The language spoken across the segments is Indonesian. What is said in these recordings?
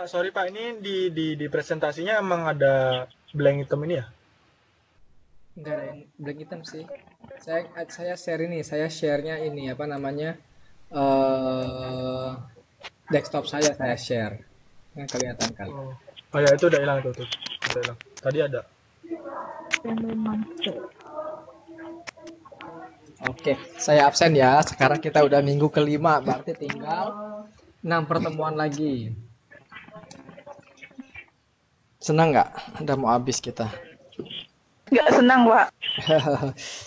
sorry Pak, ini di presentasinya emang ada blank item ini ya? Enggak ada yang blank item sih. Saya share ini, saya share-nya ini apa namanya? eh Desktop saya share. Kan kelihatan kan. Oh, oh ya, itu udah hilang tuh. Udah hilang. Tadi ada. Oke, saya absen ya. Sekarang kita udah minggu kelima, berarti tinggal 6 pertemuan lagi. Senang nggak? Udah mau habis kita. Nggak senang, Pak.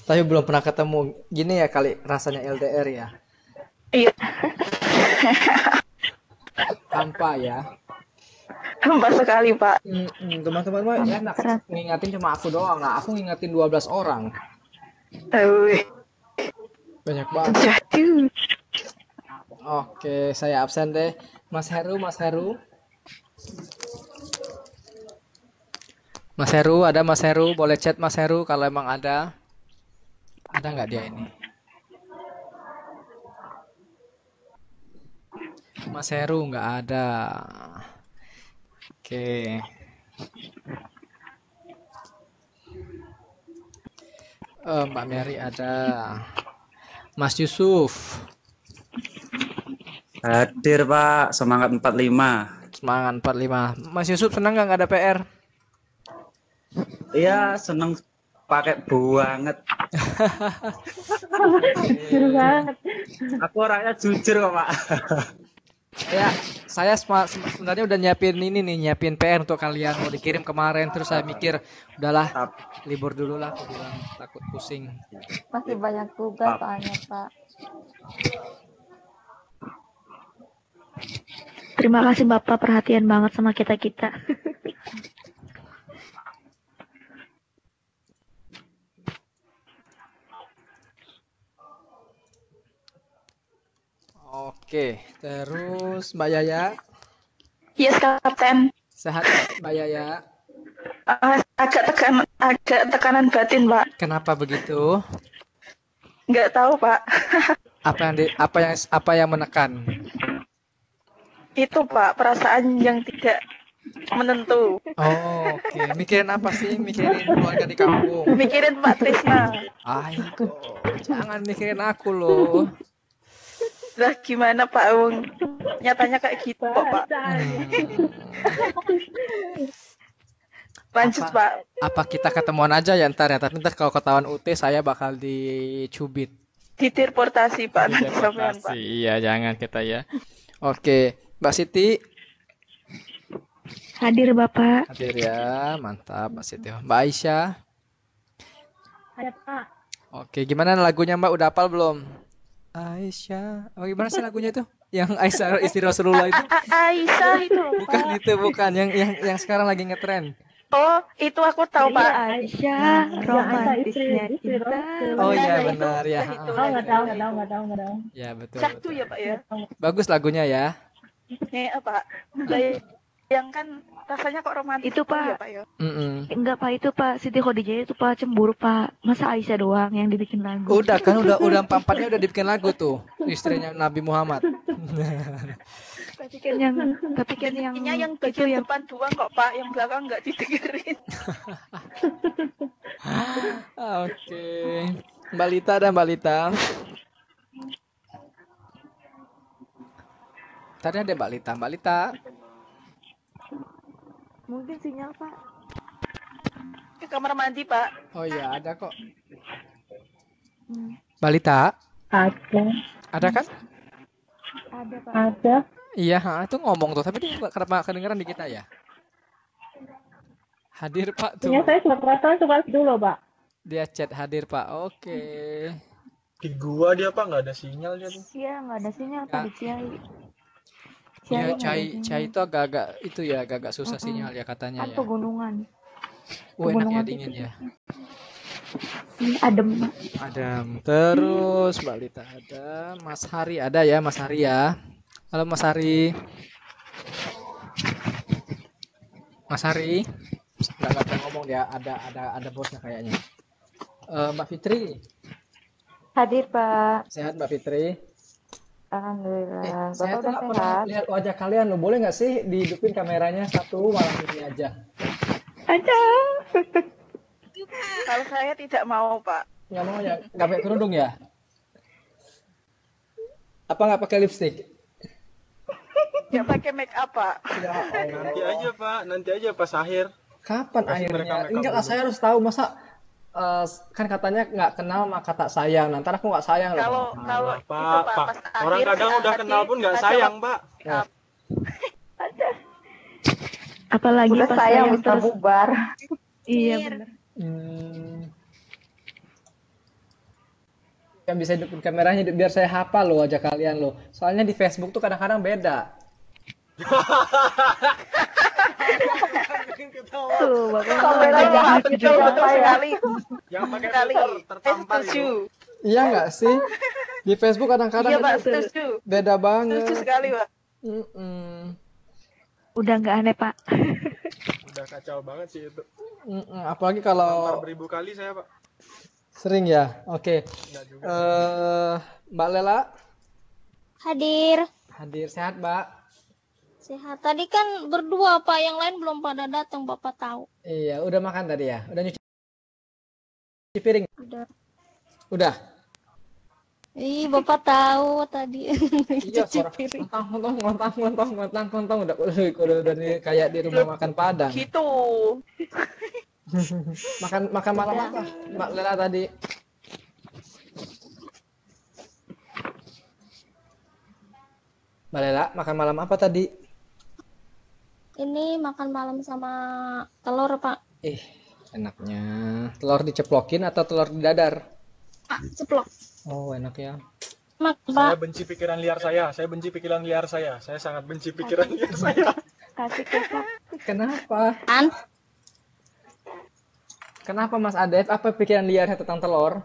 Tapi belum pernah ketemu. Gini ya kali rasanya LDR ya. Iya, Hampa ya. hampa sekali, Pak. Teman-teman mah enak ngingatin cuma aku doang. Nah, aku ngingatin 12 orang. Wih, Banyak banget. jatuh. Oke, saya absen deh. Mas Heru. Mas Heru, ada Mas Heru? Boleh chat Mas Heru kalau emang ada. Ada nggak dia ini? Mas Heru nggak ada. Oke. Mbak Mary ada. Mas Yusuf. Hadir Pak, semangat 45. Semangat 45. Mas Yusuf senang nggak ada PR? Iya, seneng pakai banget. Jujur banget. Aku orangnya jujur kok Pak. Saya sebenarnya udah nyiapin PR untuk kalian mau dikirim kemarin, terus saya mikir udahlah libur dulu lah, aku bilang takut pusing. Masih banyak tugas soalnya, Pak. Terima kasih Bapak, perhatian banget sama kita-kita. Oke, terus Mbak Yaya, Yes, Kapten. sehat Mbak Yaya? Agak tekanan batin, Pak. Kenapa begitu? Nggak tahu, Pak. Apa yang menekan? Itu, Pak, perasaan yang tidak menentu. Oh, oke. Mikirin apa sih? Mikirin keluarga di kampung. Mikirin Pak Trisna. Ayo, jangan mikirin aku loh. Lah gimana, Pak? Wong nyatanya kayak gitu kok, Pak. Lanjut, Pak. Apa kita ketemuan aja ya ntar ya? Tapi ntar kalau ketahuan UT saya bakal dicubit. Dideportasi, Pak. Nanti sampean, Pak. Iya, jangan kita ya. Oke, Mbak Siti. Hadir Bapak. Hadir ya, mantap Mbak Siti. Mbak Aisyah. Ada, Pak. Oke, gimana lagunya Mbak? Udah hafal belum? Aisyah. Oh, gimana sih lagunya itu? Yang Aisyah istri Rasulullah itu? Aisyah itu. Bukan. Yang sekarang lagi ngetren. Oh, itu aku tahu, Pak. Aisyah, romantisnya cinta. Oh iya, Itu, benar ya. itu. Oh, nggak tahu. Ya, betul. Syahdu ya, Pak ya. Bagus lagunya ya. Nih, apa? Yang kan rasanya kok romantis Itu, Pak. ya, Pak ya. Enggak Pak, itu Pak Siti Khadijah itu Pak cemburu Pak. Masa Aisyah doang yang dibikin lagu? Udah empat-empatnya udah dibikin lagu tuh, istrinya Nabi Muhammad. Tapi kan yang Intinya yang itu bagian yang depan doang kok, Pak, yang belakang nggak didengerin. Oke. Mbak Lita ada Mbak Lita. Tadi ada Mbak Lita. Mbak Lita. Mungkin sinyal, Pak. Ke kamar mandi, Pak. Oh iya, ada kok. Mbak Lita, Ada. ada kan? Ada, Pak. Ada. Iya, itu ngomong tuh, tapi dia nggak kenapa kedengeran di kita ya? Hadir Pak tuh. Sinyal saya cuma perasaan cuma dulu, Pak. Dia chat hadir Pak. Oke. Di gua dia Pak nggak ada sinyal dia tuh. Iya, nggak ada sinyal, Pak, di Ciai. Iya, nggak ada Cai itu agak susah sinyal ya katanya Kan ya. pegunungan. Enak ya pegunungan dingin ya. Ini adem, Pak. Adam. Terus Mbak Lita ada, Mas Hari ada ya, Mas Hari ya. Halo Mas Hari. Mas Hari. Nggak bisa ngomong dia, ada bosnya kayaknya. Mbak Fitri, Hadir, Pak. sehat Mbak Fitri? Alhamdulillah. Saya Bapak tuh udah nggak pernah sehat? lihat wajah kalian loh. Boleh nggak sih dihidupin kameranya satu malam ini aja? Ada. Kalau saya tidak mau, Pak. Nggak mau ya? Nggak pakai kerudung ya? Apa nggak pakai lipstick? Nggak pakai make up, Pak. Ya Nanti Allah. aja Pak, nanti aja pas akhir. Kapan Kasih mereka akhirnya? make up Enggak lah, dulu. saya harus tahu masa kan katanya nggak kenal maka tak sayang. Nanti aku nggak sayang loh. Kalau Alah, itu, Pak, Pak, Pak. pas Orang akhir kadang si udah Adi kenal pun nggak ada sayang, Pak. make up. Apalagi Udah pas sayang sayang bisa terus. bubar. Iya bener. Kan bisa hidupin kameranya biar saya hafal loh wajah kalian loh. Soalnya di Facebook tuh kadang-kadang beda. Tuh, Bapak Sampai mah lagi jahat betul, juga. Bapak ya. Sekali. Yang pakai Sekali. filter Saya tertampar setuju. itu. Iya nggak sih? Di Facebook kadang-kadang Iya, Pak, itu setuju. beda Setuju banget. sekali, Pak. Mm-mm. Udah nggak aneh, Pak. Udah kacau banget sih itu. Apalagi Tampar kalau beribu kali saya, Pak. sering ya. Oke. Enggak juga. Mbak Lela Hadir. hadir sehat, Mbak. Sehat. Tadi kan berdua, Pak. Yang lain belum pada datang, Bapak tahu. Iya, udah makan tadi ya? Udah nyuci piring? Udah. Udah. Ih, Bapak tahu tadi. Iya, Cuci suara piring. ngontang udah kayak di rumah makan Padang. Gitu. Makan malam apa, Mbak Lela tadi? Mbak Lela, makan malam apa tadi? Ini makan malam sama telur, Pak. Enaknya. Telur diceplokin atau telur didadar? Pak, ceplok. Oh, enak ya. Saya Pak. benci pikiran liar saya. Saya benci pikiran liar saya. Saya sangat benci pikiran liar saya. Kasih kecap. Kenapa? Kan? Kenapa Mas Adep? Apa pikiran liarnya tentang telur?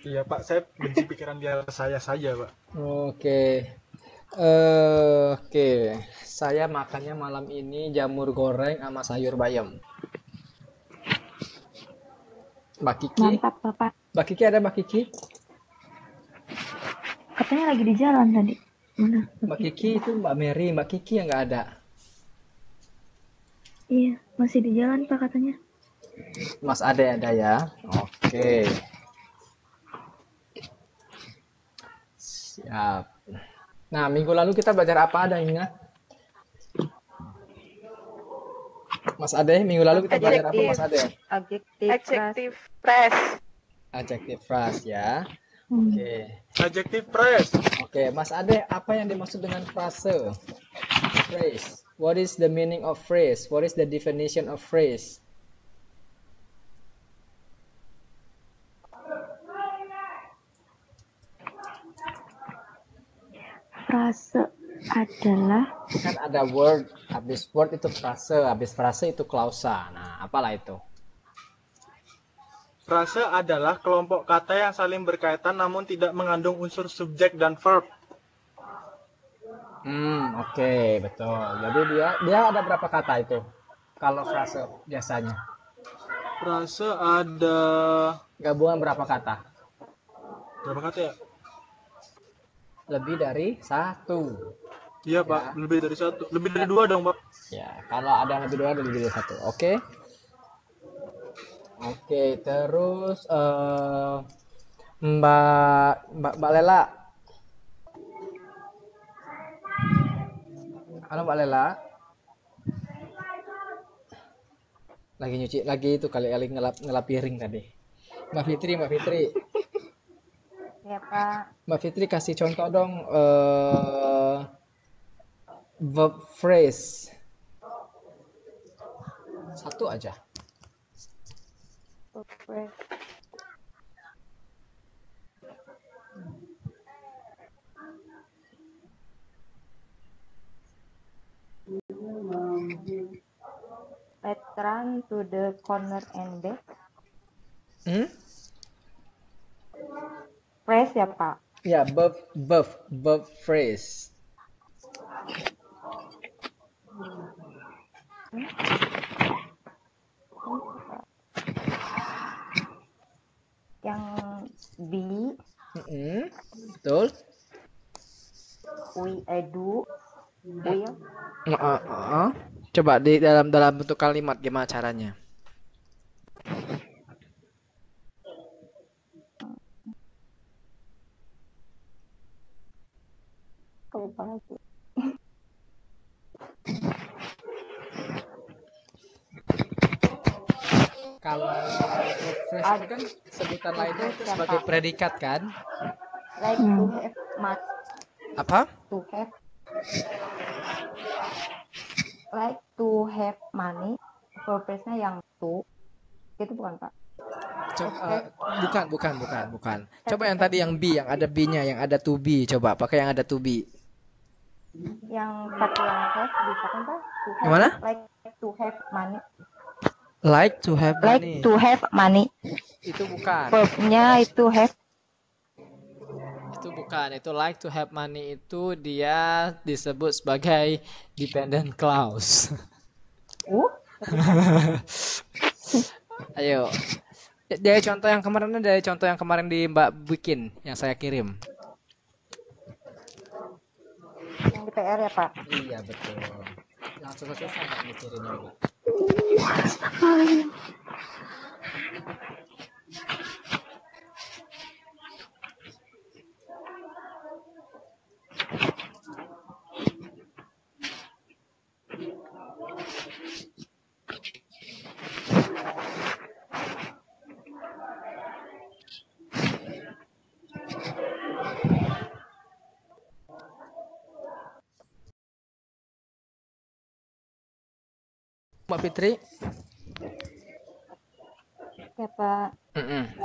Iya, Pak. Saya benci pikiran liar saya saja, Pak. Oke. Oke. Saya makannya malam ini jamur goreng sama sayur bayam. Mbak Kiki? Mantap, Bapak. Mbak Kiki ada Mbak Kiki? Katanya lagi di jalan tadi. Mana? Mbak Kiki itu Mbak Mary, Mbak Kiki yang nggak ada. Iya, masih di jalan, Pak, katanya. Mas Ade ada ya? Oke. Siap. Nah, minggu lalu kita belajar apa ada ingat? Mas Ade, minggu lalu kita belajar apa Mas Ade? Adjective phrase. Adjective phrase ya. Hmm. Oke. Adjective phrase. Oke, Mas Ade, apa yang dimaksud dengan frase? Phrase. What is the meaning of phrase? What is the definition of phrase? Frase adalah Kan ada word, habis word itu frase, habis frase itu klausa. Nah, apalah itu? Frase adalah kelompok kata yang saling berkaitan namun tidak mengandung unsur subjek dan verb. Oke, betul. Jadi dia ada berapa kata itu? Kalau frase biasanya. Frase ada Gabungan berapa kata? berapa kata ya? Lebih dari satu. Iya, Pak. Lebih dari satu. Lebih dari dua dong, Pak. Ya, kalau ada yang lebih dua, lebih dari satu. Oke. Oke, terus Mbak Lela. Halo Mbak Lela. Lagi nyuci lagi itu kali-kali ngelap piring tadi. Mbak Fitri. Ya, Pak. Mbak Fitri kasih contoh dong verb phrase. Satu aja. Oke. Let's run to the corner and back. Press ya, Pak. Ya, verb phrase. Yang B. Betul. do, will. Coba di dalam bentuk kalimat gimana caranya? Lupa lagi. Kalau phrase itu kan sebutan lainnya itu sebagai predikat kan? Like to have much, Apa? to have. Like to have money. Verb phrase-nya yang to. Itu bukan, Pak. Bukan. Coba yang tadi yang be, yang ada be-nya, yang ada to be. Coba pakai yang ada to be. Yang satu yang have bisa kan, Pak? To have, Gimana? like to have money. Like to have Like money. to have money. Itu bukan. Verb-nya itu have. Itu bukan. Itu like to have money itu dia disebut sebagai dependent clause. Ayo. Dari contoh yang kemarin di Mbak bikin yang saya kirim. Yang di PR ya, Pak? Iya, betul. Langsung susah nggak mikirinnya, Mbak? Mbak Fitri? Ya, Pak.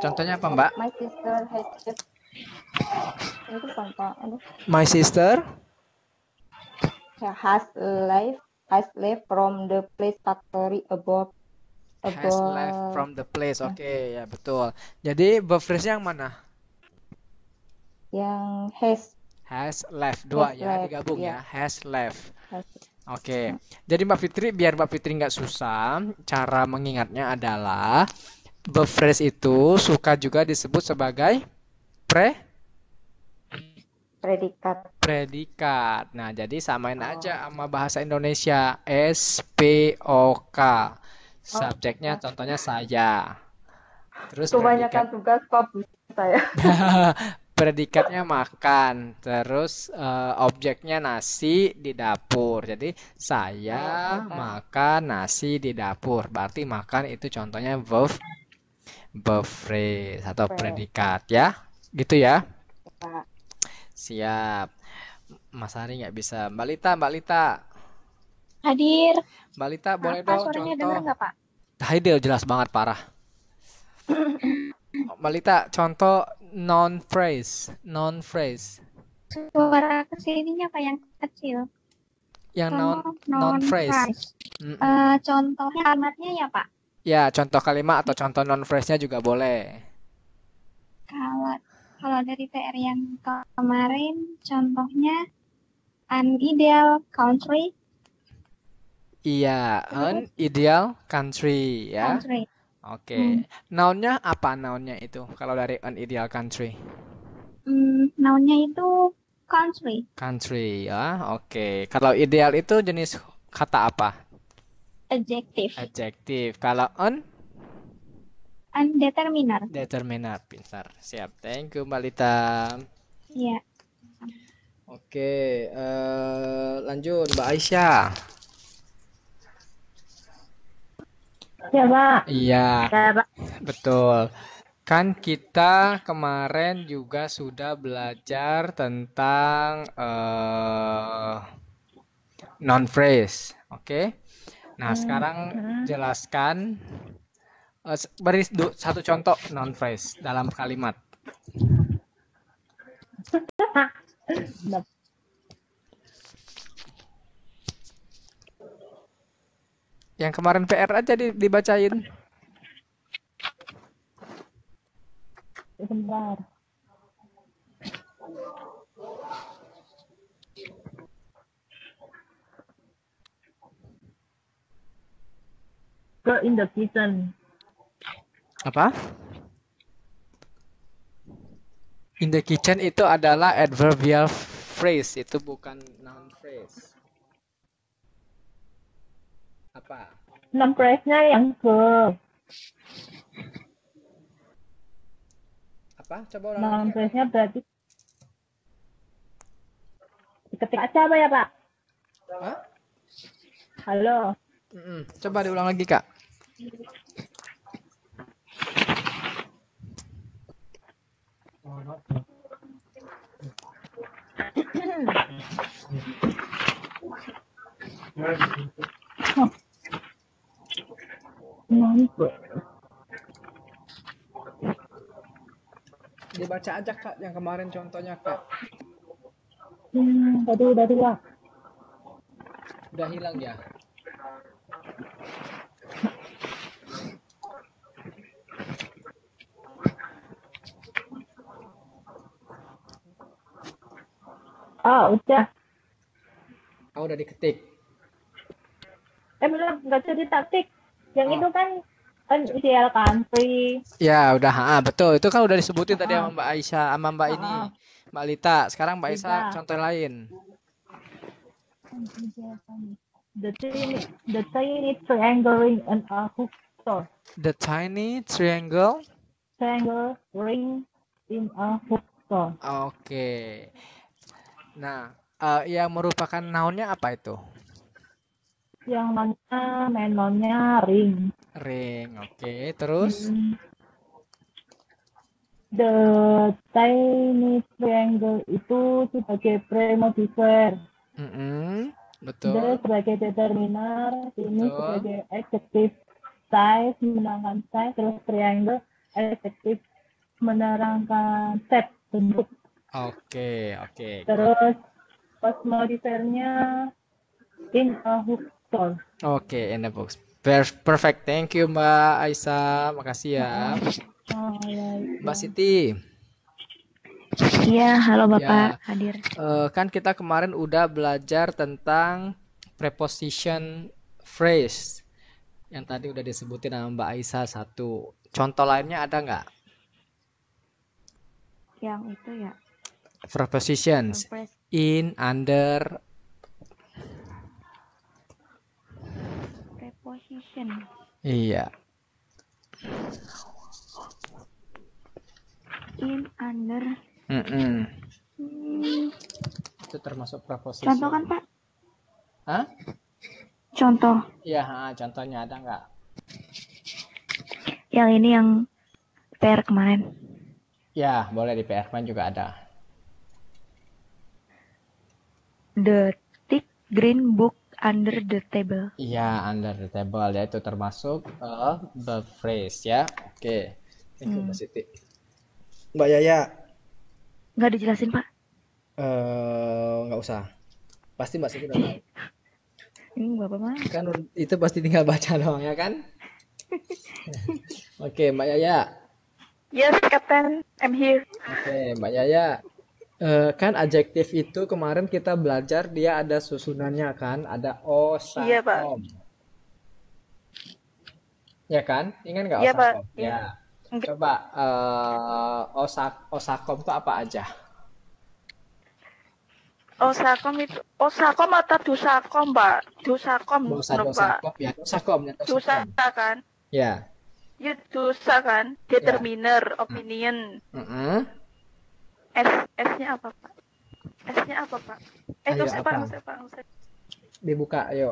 Contohnya apa, Mbak? My sister has just. Itu bukan, Pak. Aduh. My sister Ya, has left from the place factory above. has left from the place. Oke, ya betul. Jadi verb phrase yang mana? Yang has. Has left. Dua Has ya, left, digabung iya. ya. Has left. Has. Oke. Jadi Mbak Fitri, biar Mbak Fitri nggak susah, cara mengingatnya adalah verb phrase itu suka juga disebut sebagai predikat. Nah, jadi samain aja sama bahasa Indonesia. SPOK. Subjeknya contohnya saya. Terus Kebanyakan tugas Pak saya. predikatnya makan. Terus objeknya nasi di dapur. Jadi saya makan nasi di dapur. Berarti makan itu contohnya verb phrase atau predikat ya. Gitu ya. Siap. Mas Hari nggak bisa. Mbak Lita. Hadir. Mbak Lita boleh Apa, dong suaranya contoh. dengar nggak, Pak? Haidil jelas banget parah. Mbak Lita contoh non phrase. Suara kesininya Pak yang kecil. Yang Contoh non phrase. Contoh kalimatnya ya, Pak. Ya, contoh kalimat atau contoh non phrase-nya juga boleh. Kalau dari PR yang kemarin, contohnya an ideal country. Iya, an ideal country ya. Country. Oke. Noun-nya apa noun-nya itu kalau dari an ideal country? Noun-nya itu country. Country ya. Oke. Kalau ideal itu jenis kata apa? Adjective. Adjective. Kalau Undeterminate. determiner. Pintar. Siap. Thank you, Mbak Lita. Iya. Oke, lanjut Mbak Aisyah. Ya, Pak. Iya, Ya, Pak. betul. Kan kita kemarin juga sudah belajar tentang non phrase, oke? Nah, sekarang jelaskan beri satu contoh non phrase dalam kalimat. Yang kemarin PR aja dibacain. Sebentar. Go in the kitchen. Apa? In the kitchen itu adalah adverbial phrase, itu bukan noun phrase. Apa? Noun phrase-nya yang verb. Apa? Coba ulang Noun lagi. phrase-nya berarti diketik aja apa ya, Pak? Hah? Halo. Coba diulang lagi, Kak. Noun phrase. Dibaca aja, Kak, yang kemarin contohnya, Kak. Tadi udah dua. Udah hilang ya? Oh, udah. Oh, udah diketik. Belum, nggak jadi taktik. Yang Oh. itu kan ideal country. Ya, udah. Betul. Itu kan udah disebutin tadi sama Mbak Aisyah, sama Mbak ini, Mbak Lita. Sekarang Mbak Aisyah Lita. contoh lain. The tiny triangle ring in a bookstore. The tiny triangle. Triangle ring in a bookstore. Oke. Nah, yang merupakan nounnya apa itu? Yang mana menonnya ring. Ring. Oke. Terus? The tiny triangle itu sebagai premodifier. Betul. The sebagai determiner, ini Betul. sebagai adjective. Size menerangkan size, terus triangle adjective menerangkan shape, bentuk. Oke. Terus post modifiernya in a bookstore. Oke, in the box. Perfect. Thank you, Mbak Aisyah. Makasih ya. Mbak Siti. Iya, halo Ya. Bapak, hadir. Kan kita kemarin udah belajar tentang preposition phrase. Yang tadi udah disebutin sama Mbak Aisyah satu. Contoh lainnya ada nggak? Yang itu ya, Prepositions. phrase. In, under. Preposition. Iya. In, under. Itu termasuk preposition. Contoh kan, Pak? Hah? Contoh. Iya, contohnya ada nggak? Yang ini yang PR kemarin. Ya, boleh di PR kemarin juga ada. The thick green book under the table. Iya, under the table ya, itu termasuk the phrase ya. Oke. Thank you, Mbak Siti. Mbak Yaya. Nggak dijelasin, Pak? Nggak usah. Pasti Mbak Siti udah tahu. Ini Bapak mah. Kan itu pasti tinggal baca doang ya kan? Oke, Mbak Yaya. Yes, Captain, I'm here. Oke, Mbak Yaya. Kan adjektif itu kemarin kita belajar dia ada susunannya kan? Ada osakom. Iya, Pak. Ya kan? Ingat nggak Iya, Pak. osakom? Ya. Coba osakom itu apa aja? Osakom itu osakom atau dusakom, Pak? Dusakom, Pak. Ya, dosakom ya, Dusa dosakom. kan? Ya. Ya dusa kan? Determiner, opinion. S-nya apa, Pak? S-nya apa, Pak? Ayo, Nggak usah, apa? Pak. Nggak usah, Pak. Nggak usah. Dibuka, ayo.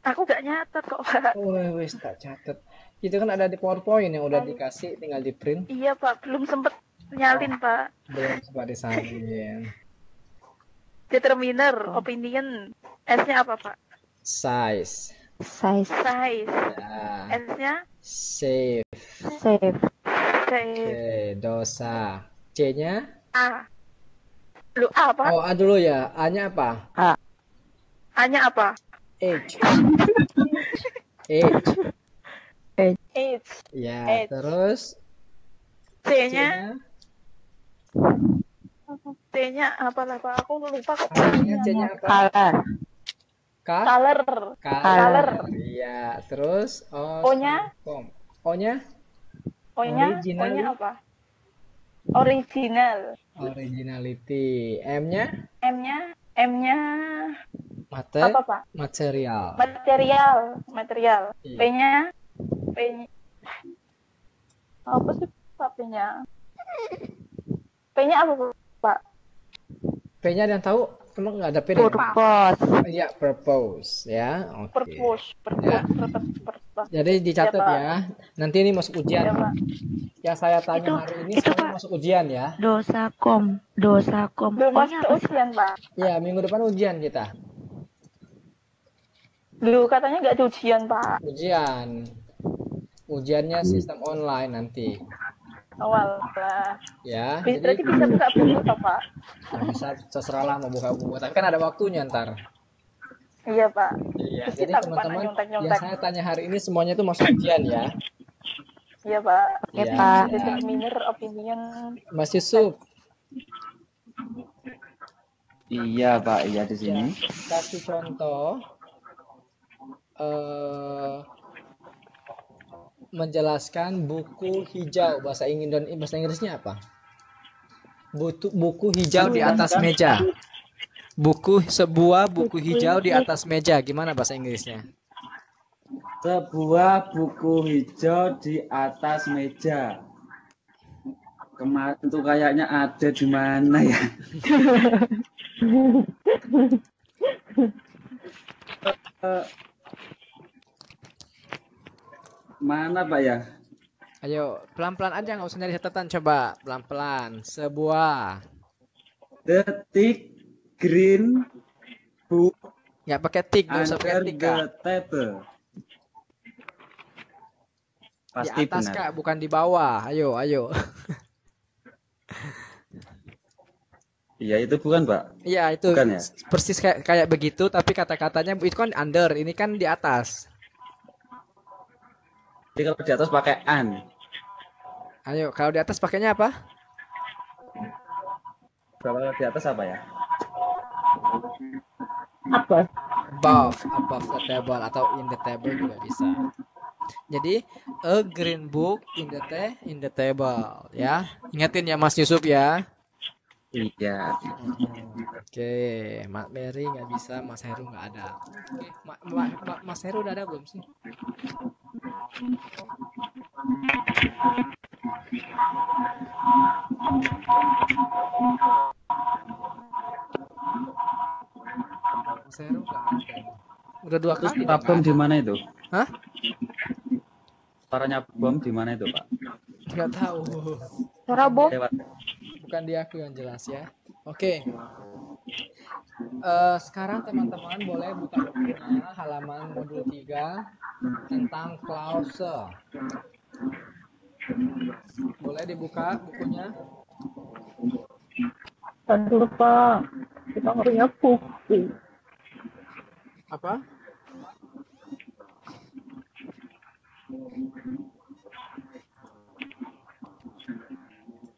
Aku nggak nyatet kok, Pak. Wes tak catat. Itu kan ada di PowerPoint yang udah dikasih, tinggal di print. Iya, Pak. Belum sempet nyalin, Pak. Belum sempat disalin. Determiner, opinion. S-nya apa, Pak? Size. Size. Size. Ya. S-nya Save. Save. save. Oke, dosa. C-nya? A. Lu A, Pak? Oh, A dulu ya. A-nya apa? A-nya apa? H. H. H. Ya, H. terus C-nya C-nya? T-nya apalah, Pak? Aku lupa kok. C-nya apa? Color. Color. Color. Iya, terus O-nya? O-nya? O-nya? Original. O-nya apa? Original. Originality. M-nya M-nya mate, apa, Pak? material. Material. Iya. P apa sih Pak P-nya? P-nya apa, Pak? P-nya ada yang tahu? Emang nggak ada P? Purpose. Iya, purpose ya. Oke. Ya. Purpose. Jadi dicatat Ya, Pak. ya. Nanti ini masuk ujian. Ya, Pak. Yang saya tanya hari ini itu, semuanya Pak. masuk ujian ya. Dosakom. Belum Pokoknya masuk apa sih? ujian, Pak. Ya, minggu depan ujian kita. Dulu katanya nggak ada ujian, Pak. Ujian. Ujiannya sistem online nanti. Awal lah. Ya. Berarti bisa buka buku, toh, Pak? Ya, bisa terserahlah mau buka buku. Tapi kan ada waktunya ntar. Iya, Pak. Iya. Terus Jadi kita teman-teman nyontek-nyontek. yang saya tanya hari ini semuanya itu masuk ujian ya. Iya, Pak. Iya. Pak. Determiner opinion. Mas Yusuf, Iya Pak, iya di sini. kasih contoh menjelaskan buku hijau bahasa Inggrisnya apa? Buku hijau di atas meja. Sebuah buku hijau di atas meja. Gimana bahasa Inggrisnya? Sebuah buku hijau di atas meja. Kemarin tuh kayaknya ada di mana ya? Mana Pak ya? Ayo, pelan-pelan aja, nggak usah nyari catatan. Coba, pelan-pelan. Sebuah. Detik green book Nggak pakai tik, nggak usah pakai under tik, the Kak. table. Di Pasti atas, benar. Kak, bukan di bawah. Ayo. Iya itu bukan Pak. Iya, itu Bukan ya? persis kayak begitu, tapi kata-katanya itu kan under, ini kan di atas. Jadi kalau di atas pakai an. Ayo, kalau di atas pakainya apa? Kalau di atas apa ya? Above the table atau in the table juga bisa. Jadi a green book in the table ya. Ingatin ya Mas Yusuf ya. Iya. Oke, Mak Mary nggak bisa, Mas Heru nggak ada. Oke, Mas Heru udah ada belum sih? Mas Heru nggak ada. Udah 2 Terus kali. suara bom di mana itu? Hah? Suaranya bom di mana itu Pak? Nggak tahu. Suara bom. Lewat. Bukan di aku yang jelas ya. Oke. Sekarang teman-teman boleh buka bukunya halaman modul 3 tentang clause. Boleh dibuka bukunya? Dulu, Pak. Kita nggak punya buku. Apa?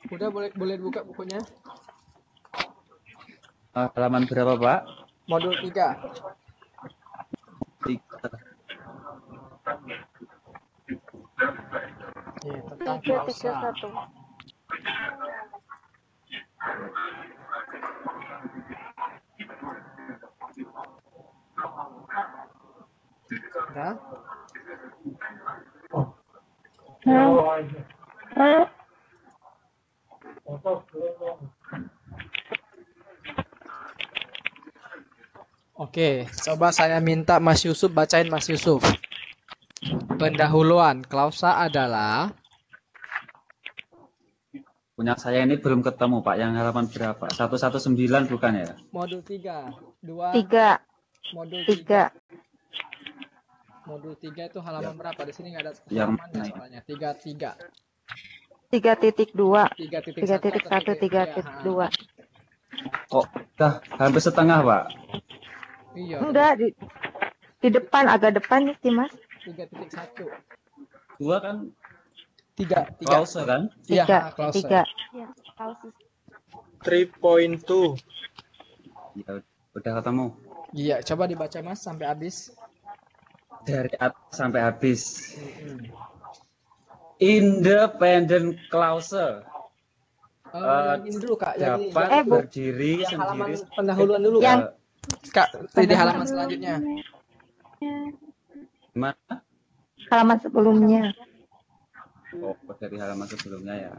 Udah boleh dibuka bukunya? Halaman berapa Pak? Modul 3. 3. Iya, tentang 3, clause. 3, 1. Udah? Oke, coba saya minta Mas Yusuf bacain Mas Yusuf. Pendahuluan klausa adalah Punya saya ini belum ketemu Pak. Yang halaman berapa? 119 bukan ya? modul 3, 2 3. modul 3. 3. Modul 3 itu halaman berapa? Di sini nggak ada Yang halamannya mana? soalnya. 3. 3.2. 3.1 3.1, 3.2. Kok udah hampir setengah Pak? Iya. Udah di depan, agak depan sih Mas. 3.1. 2 kan 3. klause kan? Iya, 3. klausa. 3. Ya, klausus. 3.2. Ya udah ketemu. Iya, coba dibaca Mas sampai habis. Dari atas sampai habis. Independent clause. Yang ini dulu Kak, yang ini, dapat Bu. berdiri yang halaman sendiri. pendahuluan dulu Yang Kak. Di halaman selanjutnya. Gimana? halaman sebelumnya. Oh, dari halaman sebelumnya ya.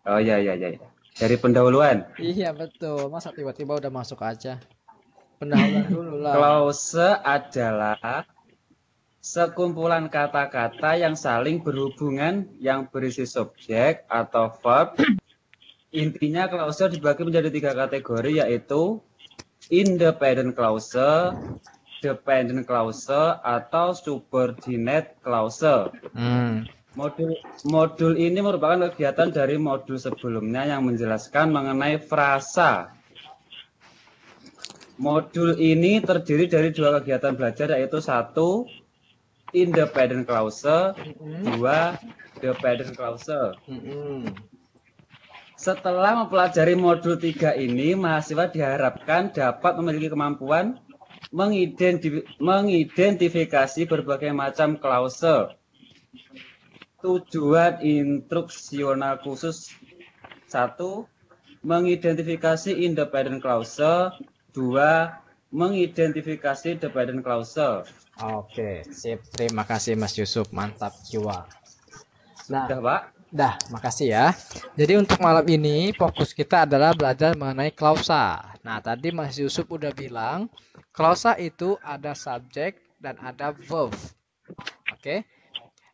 Oh iya. Dari pendahuluan. Iya betul, masa tiba-tiba udah masuk aja. Pendahuluan dulu lah. Klause adalah sekumpulan kata-kata yang saling berhubungan yang berisi subjek atau verb. Intinya klause dibagi menjadi 3 kategori, yaitu independent clause, dependent clause, atau subordinate clause. Modul ini merupakan kegiatan dari modul sebelumnya yang menjelaskan mengenai frasa. Modul ini terdiri dari 2 kegiatan belajar, yaitu 1. Independent clause, 2. Dependent clause. Setelah mempelajari modul 3 ini, mahasiswa diharapkan dapat memiliki kemampuan mengidentifikasi berbagai macam klause. Tujuan instruksional khusus: 1. Mengidentifikasi independent clause, 2. Mengidentifikasi dependent clause. Oke, sip. Terima kasih Mas Yusuf, mantap jiwa. Nah, Sudah, Pak? dah, makasih ya. Jadi untuk malam ini fokus kita adalah belajar mengenai klausa. Nah, tadi Mas Yusuf udah bilang, klausa itu ada subjek dan ada verb. Oke.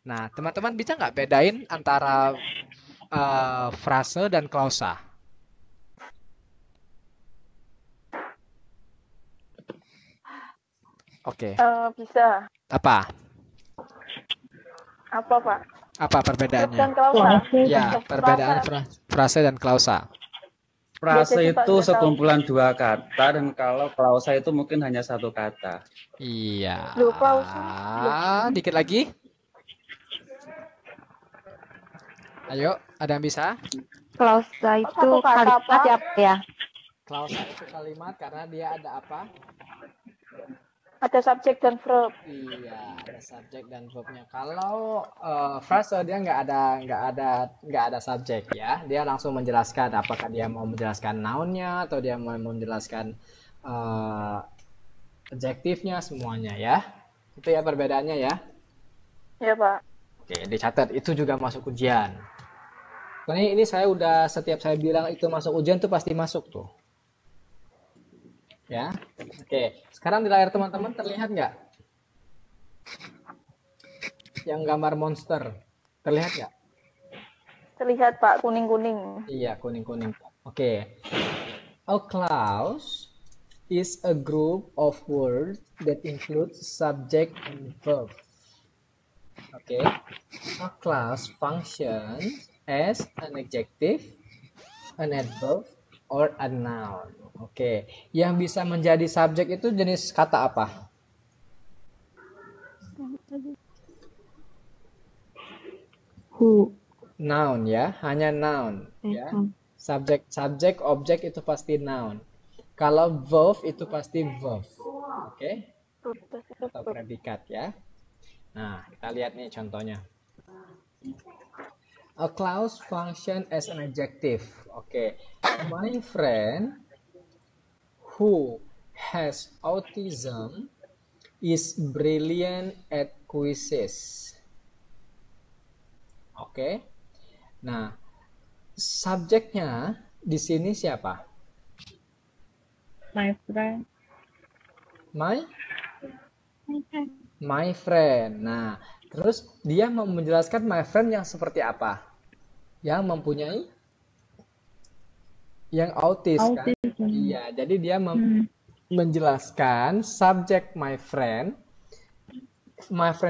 Nah, teman-teman bisa nggak bedain antara frase dan klausa? Oke. Bisa. Apa? Apa, Pak? Apa Verb perbedaannya? dan klausa. Ya, perbedaan frase dan klausa. Frase Biasanya, Pak, itu nggak tahu. sekumpulan 2 kata, dan kalau klausa itu mungkin hanya 1 kata. Iya. Loh, klausa. Dikit lagi. Ayo, ada yang bisa? Klausa itu Satu kata, kalimat Pak. ya, Pak, ya? Klausa itu kalimat karena dia ada apa? Ada subjek dan verb. Iya, ada subjek dan verbnya. Kalau frase dia nggak ada subjek ya. Dia langsung menjelaskan apakah dia mau menjelaskan noun-nya atau dia mau menjelaskan adjektifnya, semuanya ya. Itu ya perbedaannya ya. Ya, Pak. Oke, dicatat. Itu juga masuk ujian. Ini saya udah setiap saya bilang itu masuk ujian tuh pasti masuk tuh. Ya, oke. Sekarang di layar teman-teman terlihat nggak? Yang gambar monster, terlihat nggak? Terlihat, Pak, kuning-kuning. Iya, kuning-kuning. Oke. A clause is a group of words that includes subject and verb. Oke. A clause functions as an adjective, an adverb, or a noun. Oke, yang bisa menjadi subjek itu jenis kata apa? Who. Noun ya, hanya noun ya. Subjek, objek itu pasti noun. Kalau verb itu pasti verb. Oke? Atau predikat ya. Nah, kita lihat nih contohnya. A clause function as an adjective. Oke. My friend who has autism is brilliant at quizzes. Oke. Nah, subjeknya di sini siapa? My friend. My friend. Nah, terus dia mau menjelaskan my friend yang seperti apa? Yang mempunyai yang autis kan? Iya, jadi dia menjelaskan subjek my friend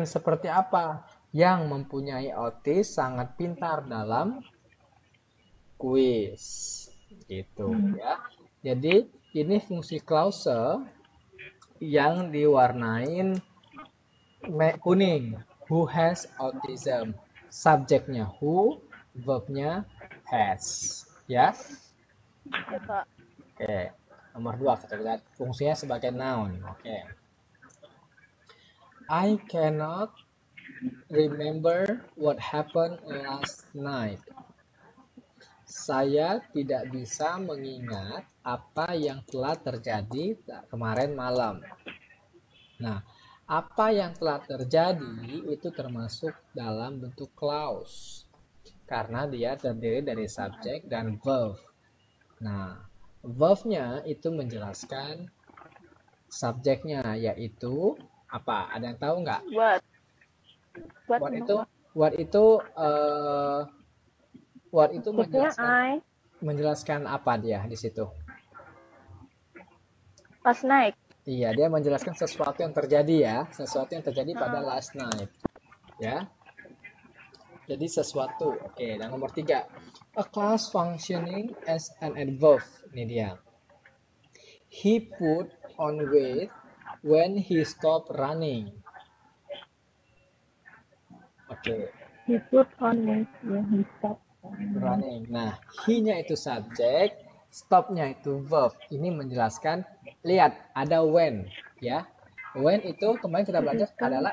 seperti apa? Yang mempunyai autis, sangat pintar dalam kuis. Gitu ya. Jadi ini fungsi clause yang diwarnain kuning. Who has autism? Subjeknya who, verbnya has. Ya. Ya, Pak. Oke. Nomor 2 kita lihat fungsinya sebagai noun. Oke. I cannot remember what happened last night. Saya tidak bisa mengingat apa yang telah terjadi kemarin malam. Nah, apa yang telah terjadi itu termasuk dalam bentuk clause. Karena dia terdiri dari subjek dan verb. Nah, verb-nya itu menjelaskan subjeknya, yaitu apa? Ada yang tahu nggak? What? What itu menjelaskan apa dia di situ? Last night. Iya, dia menjelaskan sesuatu yang terjadi ya, sesuatu yang terjadi pada last night, ya. Jadi sesuatu. Oke, dan nomor 3, a clause functioning as an adverb. Ini dia. He put on weight when he stopped running. Oke. He put on weight when he stopped Running. Nah, he-nya itu subjek, stop-nya itu verb. Ini menjelaskan, lihat ada when, ya. When itu kemarin kita belajar adalah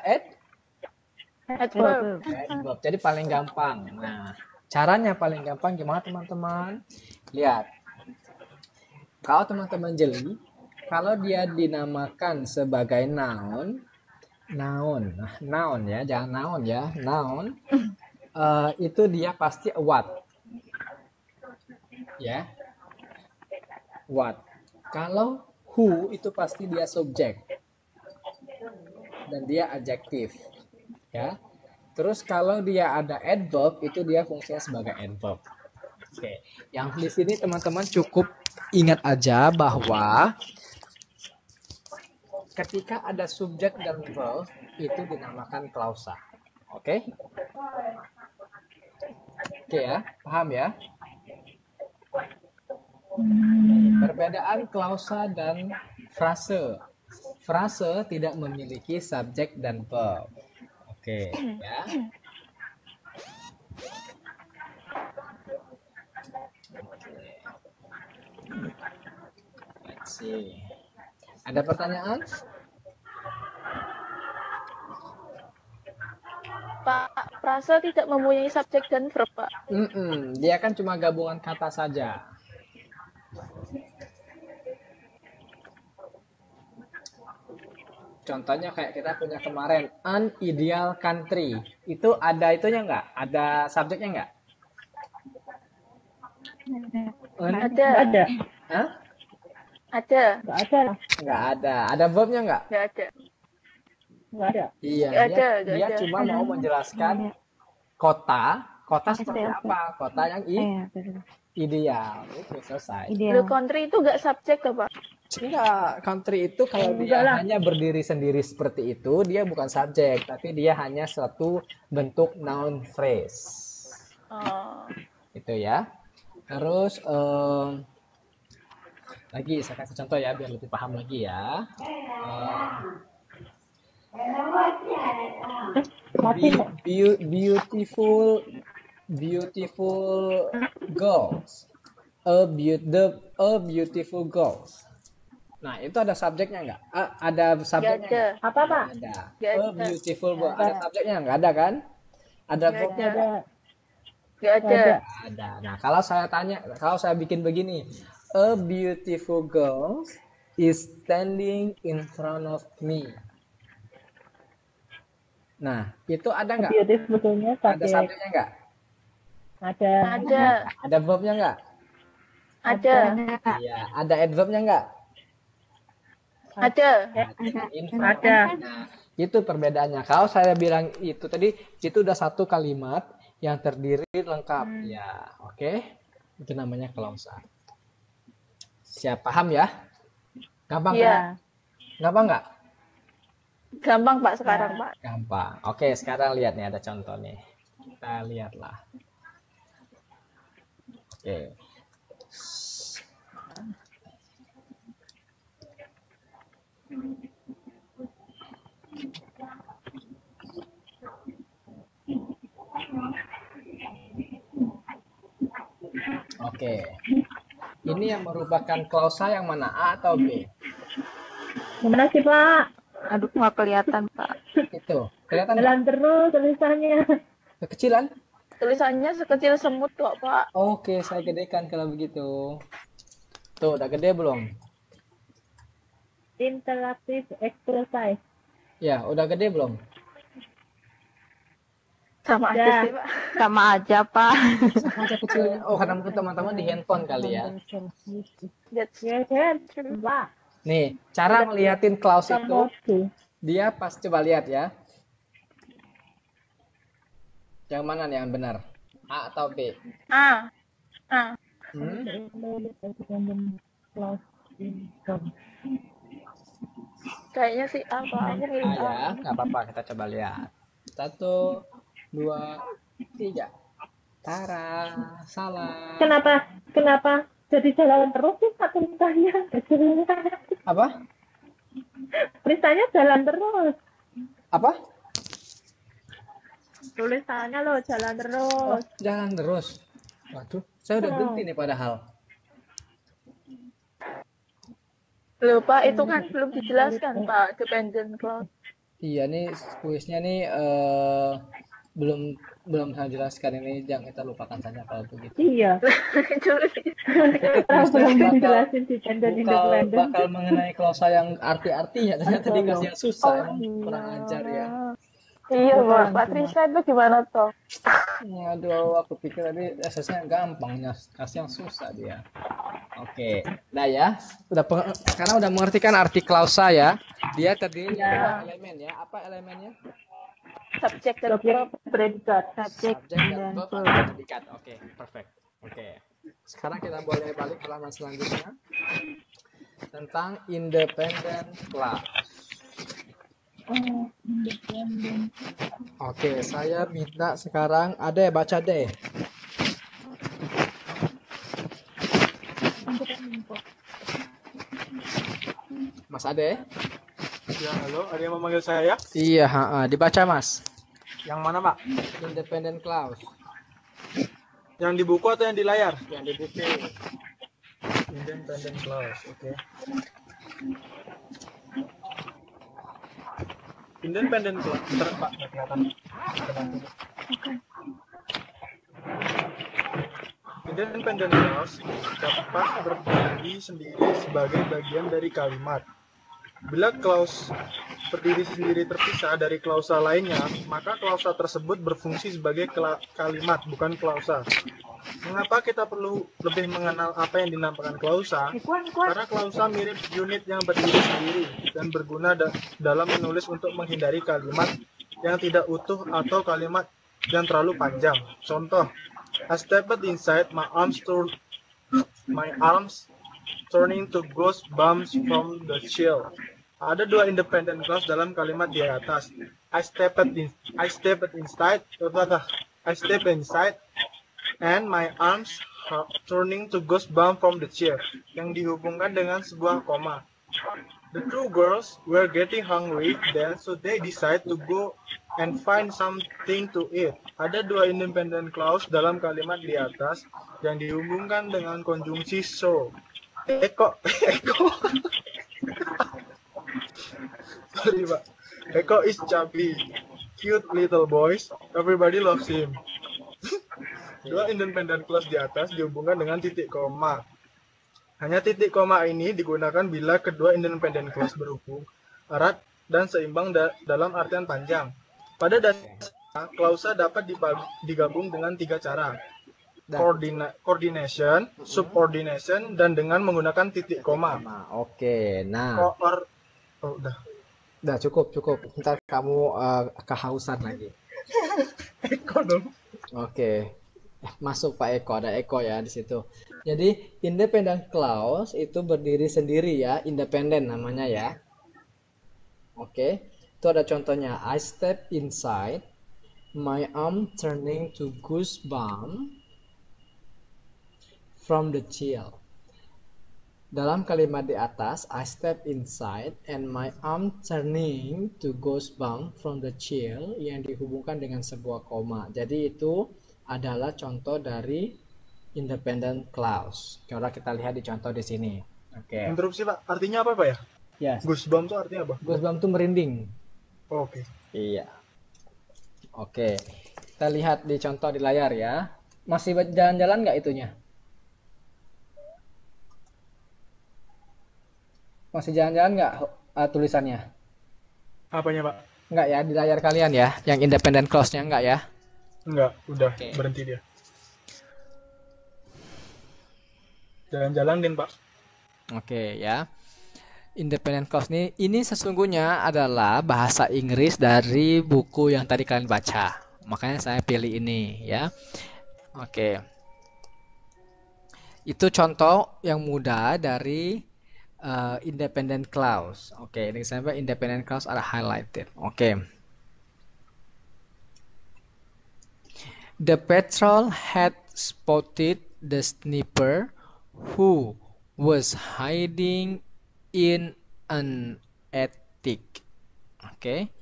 Adverb. adverb. Jadi paling gampang. Nah, caranya paling gampang gimana teman-teman? Lihat. Kalau teman-teman jeli, kalau dia dinamakan sebagai noun, nah, noun ya, jangan noun ya, noun. Itu dia pasti a what, ya, what. Kalau who itu pasti dia subjek dan dia adjektif, ya. Terus kalau dia ada adverb itu dia fungsinya sebagai adverb. Oke, yang di sini teman-teman cukup ingat aja bahwa ketika ada subjek dan verb itu dinamakan klausa. Oke? Oke ya, paham ya? Perbedaan klausa dan frase. Frase tidak memiliki subjek dan verb. Oke, ya. Let's see. Ada pertanyaan? Pak, frase tidak mempunyai subjek dan verb, Pak. Dia kan cuma gabungan kata saja. Contohnya kayak kita punya kemarin, an ideal country. Itu ada itunya nggak? Ada subjeknya nggak? Ada. Ada. Hah? Ada. Nggak ada. Nggak ada. Ada verbnya nggak? Nggak ada. Nggak ada. Iya, Nggak ada, nggak dia ada. cuma mau menjelaskan kota. Kota seperti Oke. apa? Kota yang ideal. Itu selesai. Blue country itu nggak subjek, tuh, Pak. Enggak, country itu kalau dia hanya berdiri sendiri seperti itu, dia bukan subjek, tapi dia hanya suatu bentuk noun phrase. Oh. Itu ya. Terus lagi saya kasih contoh ya biar lebih paham lagi ya. Beautiful girls. A beautiful girls. Nah, itu ada subjeknya nggak? Ada subjeknya nggak? Apa, Pak? Ada. Nggak A ada. beautiful girl. Ada subjeknya nggak? Ada kan? Ada Nggak verbnya ada. nggak? Nggak ada. Ada. Nah, kalau saya bikin begini, a beautiful girl is standing in front of me. Nah, itu ada nggak? Beauty sebetulnya Ada subjek. subjeknya nggak? Ada. Ada. Ada verbnya nggak? Ada. Iya. Ada adverbnya nggak? Ada. Ada. Nah, itu perbedaannya. Kalau saya bilang itu tadi, itu udah satu kalimat yang terdiri lengkap. Ya, oke. Itu namanya klausa. Siap paham ya? Gampang Iya. kan? Gampang nggak? Gampang, Pak, sekarang, Pak. Gampang. Oke, sekarang lihat nih ada contoh nih. Kita lihatlah. Oke. Oke. Ini yang merupakan klausa yang mana? A atau B? Gimana sih, Pak? Aduh, nggak kelihatan, Pak. Itu. Kelihatan nggak? Jalan terus tulisannya. Kekecilan? Tulisannya sekecil semut kok, Pak. Oke, saya gedekan kalau begitu. Tuh, udah gede belum? Interactive exercise. Ya, udah gede belum? Sama aja Ya. sih, Pak. Sama aja, Pak. Sama aja kecilnya. Oh, karena mungkin teman-teman di handphone kali ya. That's Ya kan, Pak. Nih, cara ngeliatin clause itu, Kamu dia pas coba lihat ya. Yang mana nih yang benar? A atau B? A. Hmm? Kayaknya sih A, Pak. Aku milih A ya, A. nggak apa-apa, kita coba lihat. 1, 2, 3. Tara, salah. Kenapa jadi jalan terus sih Pak tulisannya? Apa? Tulisannya jalan terus. Apa? Tulisannya loh jalan terus. Jalan terus. Waduh, saya udah berhenti nih padahal. Loh, Pak, itu kan belum dijelaskan, Pak, dependent clause. Iya nih kuisnya nih belum saya jelaskan ini, jangan kita lupakan saja kalau begitu. Iya. Kuisnya Belum bakal, dijelasin dependent independent. bakal mengenai klausa yang arti-artinya, ternyata dikasih yang susah, emang kurang ajar ya. Iya, Pak. Pak Trisna itu gimana toh? Aduh, aku pikir tadi SS-nya gampang, kasih yang susah dia. Oke, nah ya, sekarang udah mengerti kan arti klausa ya? Dia terdiri dari dua elemen ya. Apa elemennya? Subjek dan verb, predikat. Subjek dan verb atau predikat. Oke, perfect. Oke, sekarang kita boleh balik ke halaman selanjutnya tentang independent clause. Oke, saya minta sekarang Ade baca deh. Mas Ade? Ya, halo, ada yang memanggil saya? Iya, dibaca Mas. Yang mana, Pak? Independent clause. Yang di buku atau yang di layar? Yang di buku. Independent clause, oke. Independent clause, bentar, Pak, nggak kelihatan. Independent clause dapat berdiri sendiri sebagai bagian dari kalimat. Bila clause berdiri sendiri terpisah dari klausa lainnya, maka klausa tersebut berfungsi sebagai kalimat, bukan klausa. Mengapa kita perlu lebih mengenal apa yang dinamakan klausa? Karena klausa mirip unit yang berdiri sendiri dan berguna dalam menulis untuk menghindari kalimat yang tidak utuh atau kalimat yang terlalu panjang. Contoh, I stepped inside, my arms turning to goosebumps from the chill. Ada dua independent clause dalam kalimat di atas. I stepped inside, and my arms turning to goosebumps from the chair, yang dihubungkan dengan sebuah koma. The two girls were getting hungry then, so they decide to go and find something to eat. Ada dua independent clause dalam kalimat di atas yang dihubungkan dengan konjungsi so. Eko. Sorry, Pak. Eko is chubby, cute little boys. Everybody loves him. Dua independent clause di atas dihubungkan dengan titik koma. Hanya titik koma ini digunakan bila kedua independent clause berhubung erat dan seimbang dalam artian panjang. Pada dasarnya, klausa dapat digabung dengan tiga cara. Coordination, subordination, dan dengan menggunakan titik koma. Oke, nah. Udah cukup. Ntar kamu kehausan lagi. Eko dong. Oke. Masuk Pak Eko, ada Eko ya di situ. Jadi independent clause itu berdiri sendiri ya, independen namanya ya. Oke. Itu ada contohnya. I step inside, my arm turning to goosebumps from the chill. Dalam kalimat di atas, I step inside and my arm turning to goosebumps from the chill, yang dihubungkan dengan sebuah koma. Jadi itu adalah contoh dari independent clause. Coba kita lihat di contoh di sini. Oke. Interupsi, Pak. Artinya apa, Pak ya? Yes. Goosebumps itu artinya apa? Goosebumps itu merinding. Oke. Iya. Oke. Kita lihat di contoh di layar ya. Masih jalan-jalan nggak itunya? Masih jalan-jalan nggak tulisannya? Apanya, Pak? Nggak ya, di layar kalian ya, yang independent clause-nya nggak ya? Enggak, udah Oke. berhenti dia. Jalan-jalan, Din, Pak. Oke ya. Independent clause ini sesungguhnya adalah bahasa Inggris dari buku yang tadi kalian baca. Makanya saya pilih ini ya. Oke. Itu contoh yang mudah dari independent clause. Oke, ini sampai independent clause ada highlighted. Oke. The patrol had spotted the sniper who was hiding in an attic. Okay.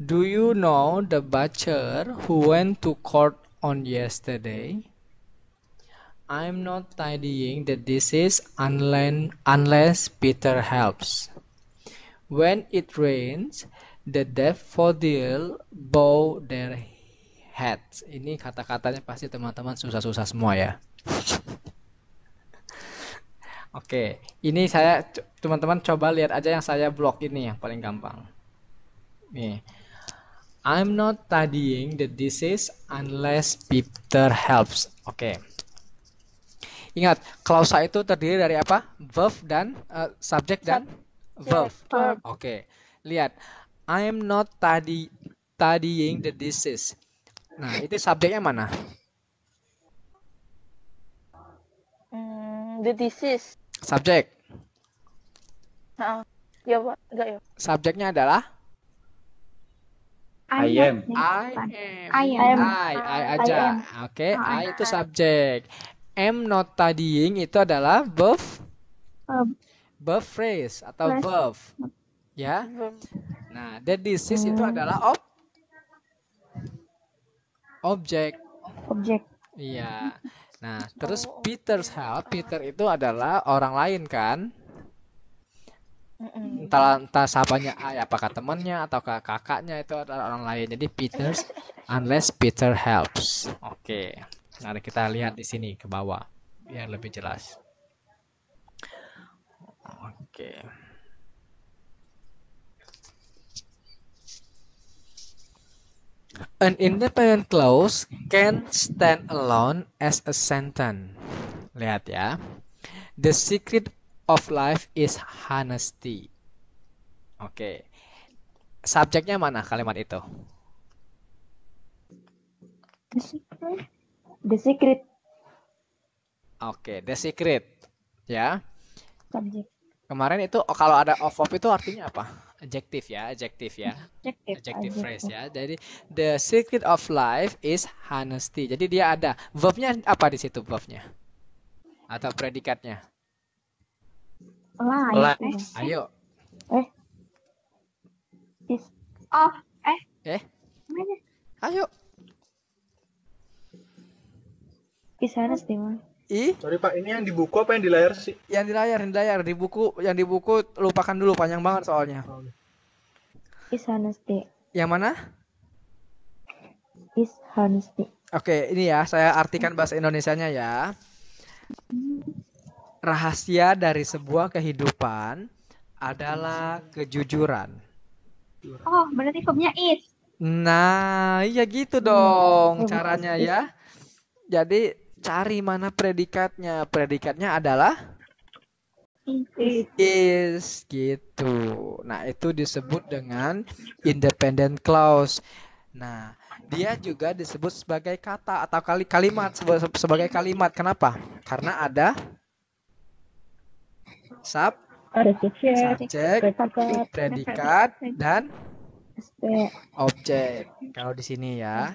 Do you know the butcher who went to court on yesterday? I'm not tidying the dishes unless Peter helps. When it rains, the daffodil bow their heads. Ini kata-katanya pasti teman-teman susah-susah semua ya. Oke, ini saya teman-teman coba lihat aja yang saya blok ini yang paling gampang. Nih. I'm not tidying the dishes unless Peter helps. Oke. Ingat, klausa itu terdiri dari apa? Verb dan subjek dan verb. Oke. Lihat, I'm not tidying the dishes. Nah, itu subjeknya mana? The disease. Subjek. Ya, Pak. Enggak ya? Subjeknya adalah I am. I aja. Oke, I itu subjek. Am not tidying itu adalah verb phrase atau verb. Ya. Nah, the disease itu adalah objek. Iya. Nah, terus Peter's help, Peter itu adalah orang lain kan? Entah siapanya apakah temannya atau kakaknya itu adalah orang lain. Jadi Peter's unless Peter helps. Oke. Mari kita lihat di sini ke bawah biar lebih jelas. Oke. An independent clause can stand alone as a sentence. Lihat ya. The secret of life is honesty. Oke. Subjeknya mana kalimat itu? The secret. Oke, the secret. Ya. Subject. Kemarin itu kalau ada of itu artinya apa? Adjective ya. Adjective phrase ya. Jadi the secret of life is honesty. Jadi dia ada verbnya apa di situ verbnya? Atau predikatnya? Lie. Ayo. Is. Mana? Ayo. Is honesty, Mas. Sorry Pak, ini yang di buku apa yang di layar sih? Yang di layar, di buku lupakan dulu, panjang banget soalnya. Is honesty. Yang mana? Is honesty. Oke, ini ya, saya artikan bahasa Indonesianya ya. Rahasia dari sebuah kehidupan adalah kejujuran. Oh, berarti verbnya is. Nah, iya gitu dong caranya ya. Jadi cari mana predikatnya. Predikatnya adalah is gitu. Nah, itu disebut dengan independent clause. Nah, dia juga disebut sebagai kata atau kalimat sebagai kalimat. Kenapa? Karena ada subjek, predikat, dan objek. Kalau di sini ya.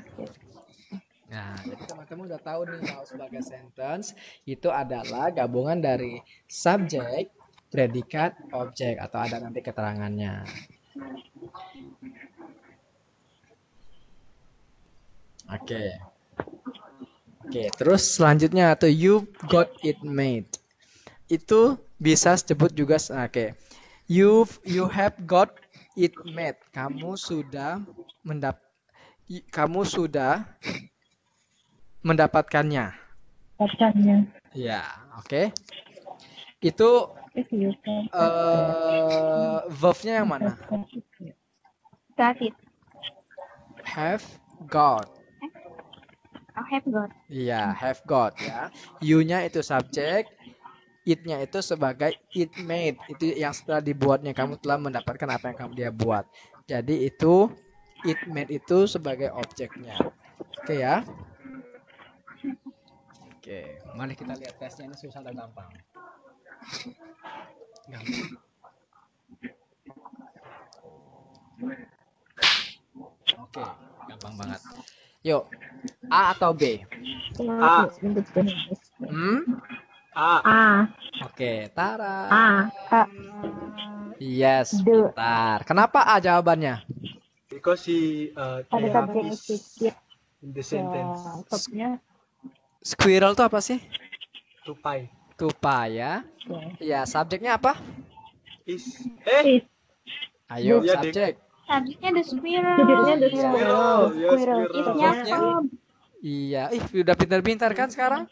Nah, jadi teman-teman udah tahu nih kalau sebagai sentence itu adalah gabungan dari subjek, predikat, objek atau ada nanti keterangannya. Oke. Terus selanjutnya atau you got it made. Itu bisa disebut juga You have got it made. Kamu sudah kamu sudah mendapatkannya. Pacarnya. Ya, oke. Itu You can verb-nya yang mana? Got it. Have got. I have got. Iya, have got ya. You-nya itu subjek, it-nya itu sebagai it made. Itu yang setelah dibuatnya, kamu telah mendapatkan apa yang kamu dia buat. Jadi itu it made itu sebagai objeknya. Oke ya. Oke, mari kita lihat tesnya, ini susah dan gampang. Gampang. Oke, gampang banget. Yuk, A atau B? A. Hmm? A. A. Oke, Tara. A. Yes, D. pintar. Kenapa A jawabannya? Because Ada they have subjek is sedikit. in the sentence. Verbnya Squirrel itu apa sih? Tupai. Tupai ya. Ya, subjeknya apa? Is. Ayo, Iya, Dik. subjek. Subjeknya the squirrel. Judulnya the Squirrel. squirrel. Ya, Squirrel. squirrel. Isnya Verb-nya? verb. Iya, udah pintar-pintar kan sekarang?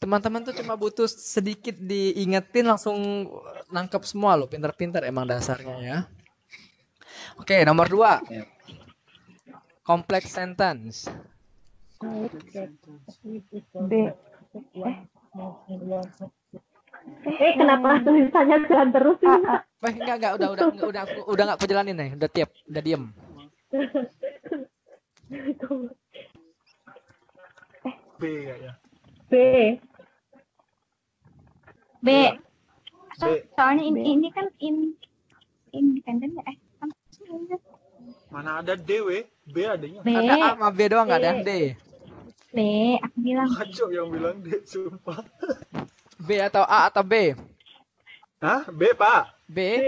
Teman-teman tuh cuma butuh sedikit diingetin langsung nangkep semua loh. Pintar-pintar emang dasarnya ya. Oke, nomor 2. Complex sentence. B. Kenapa tulisannya jalan terus sih? Enggak, udah enggak aku jalanin nih, udah diem. B kayaknya. B. B. B. Soalnya ini kan independen ya. Apa sih ini? Mana ada D, we? B adanya. B. Ada A sama B doang, nggak ada D. B. Aku bilang Kacau yang bilang D, sumpah. B atau A atau B? Hah? B, Pak. B? B.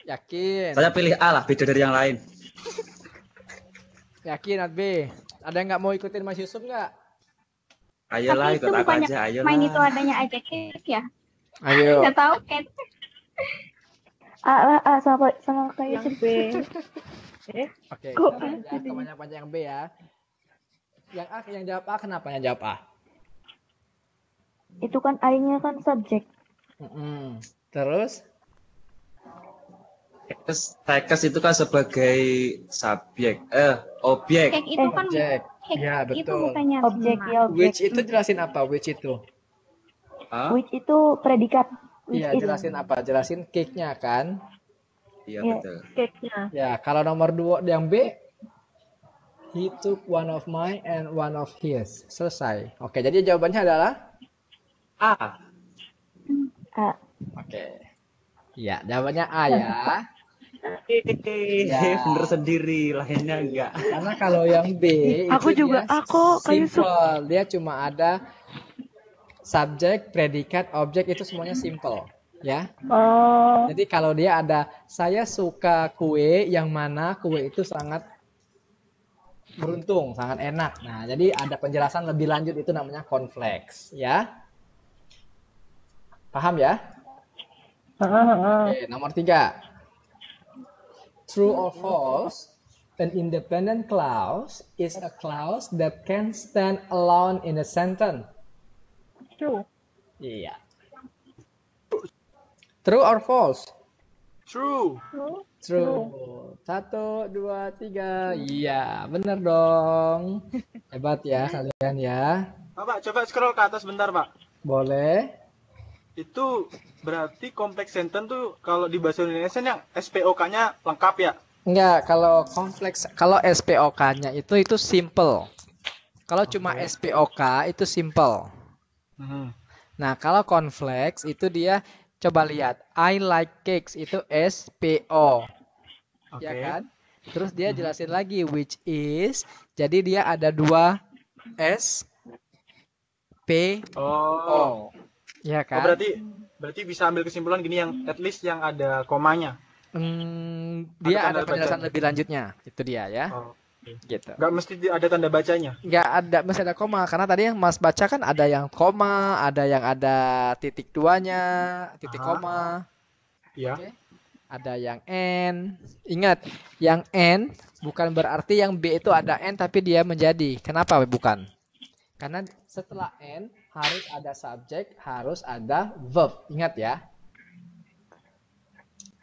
Yakin? Saya pilih A lah, beda dari yang lain. Yakin atau B? Ada yang nggak mau ikutin Mas Yusuf nggak? Ayolah, tapi ikut itu aku bukannya aja, ayolah. main itu adanya adjektif ya. Ayo. Nggak tahu kan. A sama kayak Yang B. Oke, Kok kita lihat kebanyakan yang B ya. Yang A, yang jawab A, kenapa yang jawab A? itu kan I-nya kan subjek. Terus? Tekes itu kan sebagai objek. Cake itu kan Objek. cake Ya, itu betul. bukannya Objek nama. ya objek. Which itu jelasin apa? Which itu? Hah? Which itu predikat. Which Iya, is. jelasin apa? Jelasin cake-nya kan? Iya, Iya. betul. Cake-nya. Ya, kalau nomor 2 yang B, he took one of mine and one of his. Selesai. Oke, jadi jawabannya adalah A. A. oke. Iya, jawabannya A ya. Bener sendiri, lainnya enggak. Karena kalau yang B Aku itu juga, dia aku kayak simple. Dia cuma ada subjek, predikat, objek itu semuanya simple, ya. Oh. Jadi kalau dia ada saya suka kue yang mana kue itu sangat beruntung, sangat enak. Nah, jadi ada penjelasan lebih lanjut itu namanya cornflakes, ya. Paham ya? Oke, nomor 3. True or false? An independent clause is a clause that can stand alone in a sentence. True. Iya. True or false? True. True. 1, 2, 3. Iya, bener dong. Hebat ya kalian ya. Pak, coba scroll ke atas bentar, Pak. Boleh. Itu berarti kompleks sentence tuh kalau di bahasa Indonesia yang SPOK-nya lengkap ya? Enggak, kalau kompleks, kalau SPOK-nya itu simple. Kalau cuma SPOK itu simple. Nah, kalau kompleks itu dia coba lihat I like cakes itu SPO. Oke. Ya kan? Terus dia jelasin lagi which is, jadi dia ada 2 S P Oh. O. Ya Oh, kan? berarti bisa ambil kesimpulan gini yang at least yang ada komanya. Dia Ada ada tanda penjelasan bacanya. lebih lanjutnya. Itu dia ya. Oh. Gitu. Nggak mesti ada tanda bacanya. Nggak ada, mesti ada koma. Karena tadi yang Mas baca kan ada yang koma, ada yang ada titik 2-nya, titik koma. Ya. Oke. ada yang N. Ingat, yang N bukan berarti yang B itu ada N tapi dia menjadi. Kenapa bukan? Karena setelah N harus ada subjek, harus ada verb. Ingat ya.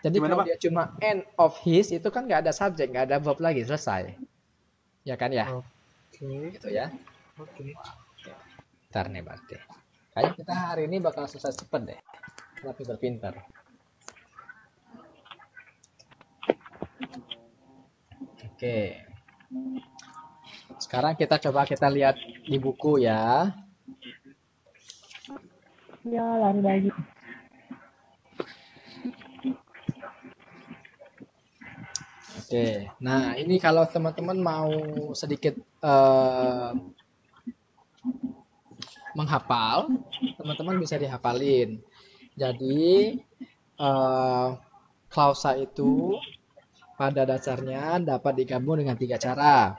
Jadi Gimana, kalau Pak? dia cuma N of his itu kan nggak ada subjek, nggak ada verb lagi, selesai. Ya kan ya? Oke. Gitu ya. Oke. Ntar nih berarti. Kayaknya kita hari ini bakal selesai cepet deh. Karena pintar-pintar. Oke. Sekarang kita coba lihat di buku ya. Ya, lari lagi. Oke. Nah, ini kalau teman-teman mau sedikit menghafal, teman-teman bisa dihafalin. Jadi, klausa itu pada dasarnya dapat digabung dengan 3 cara.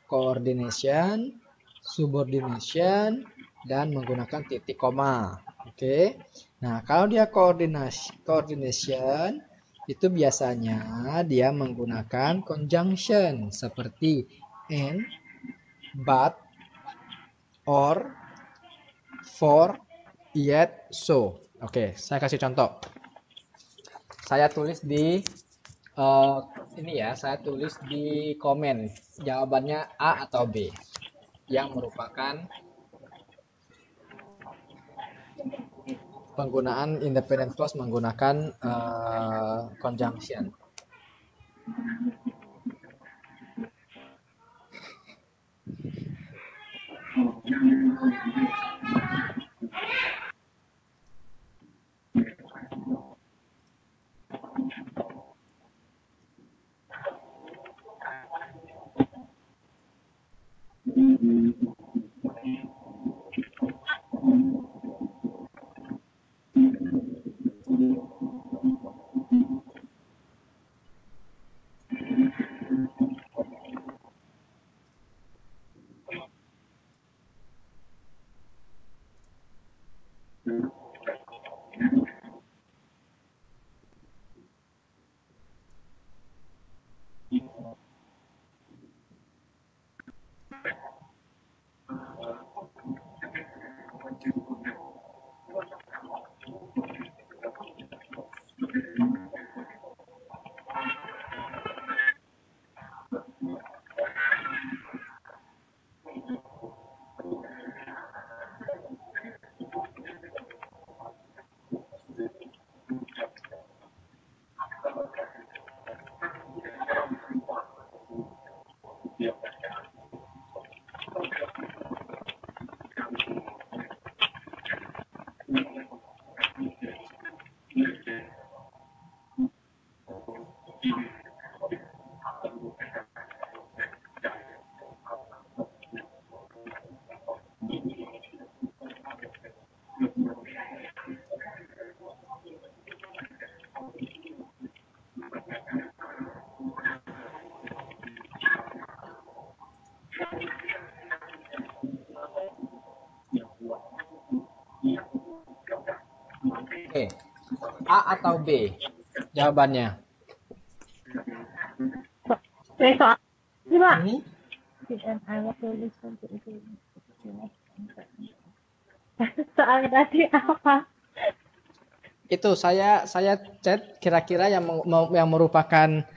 Coordination, subordination, dan menggunakan titik koma. Oke. Nah, kalau dia coordination itu biasanya dia menggunakan conjunction seperti and, but, or, for, yet, so. Oke, saya kasih contoh. Saya tulis di ini ya, saya tulis di komen jawabannya A atau B yang merupakan penggunaan independent clause menggunakan conjunction. Oke. A atau B? Jawabannya. Soal ini, Pak. Hmm? Soalnya tadi apa? Itu saya chat kira-kira yang merupakan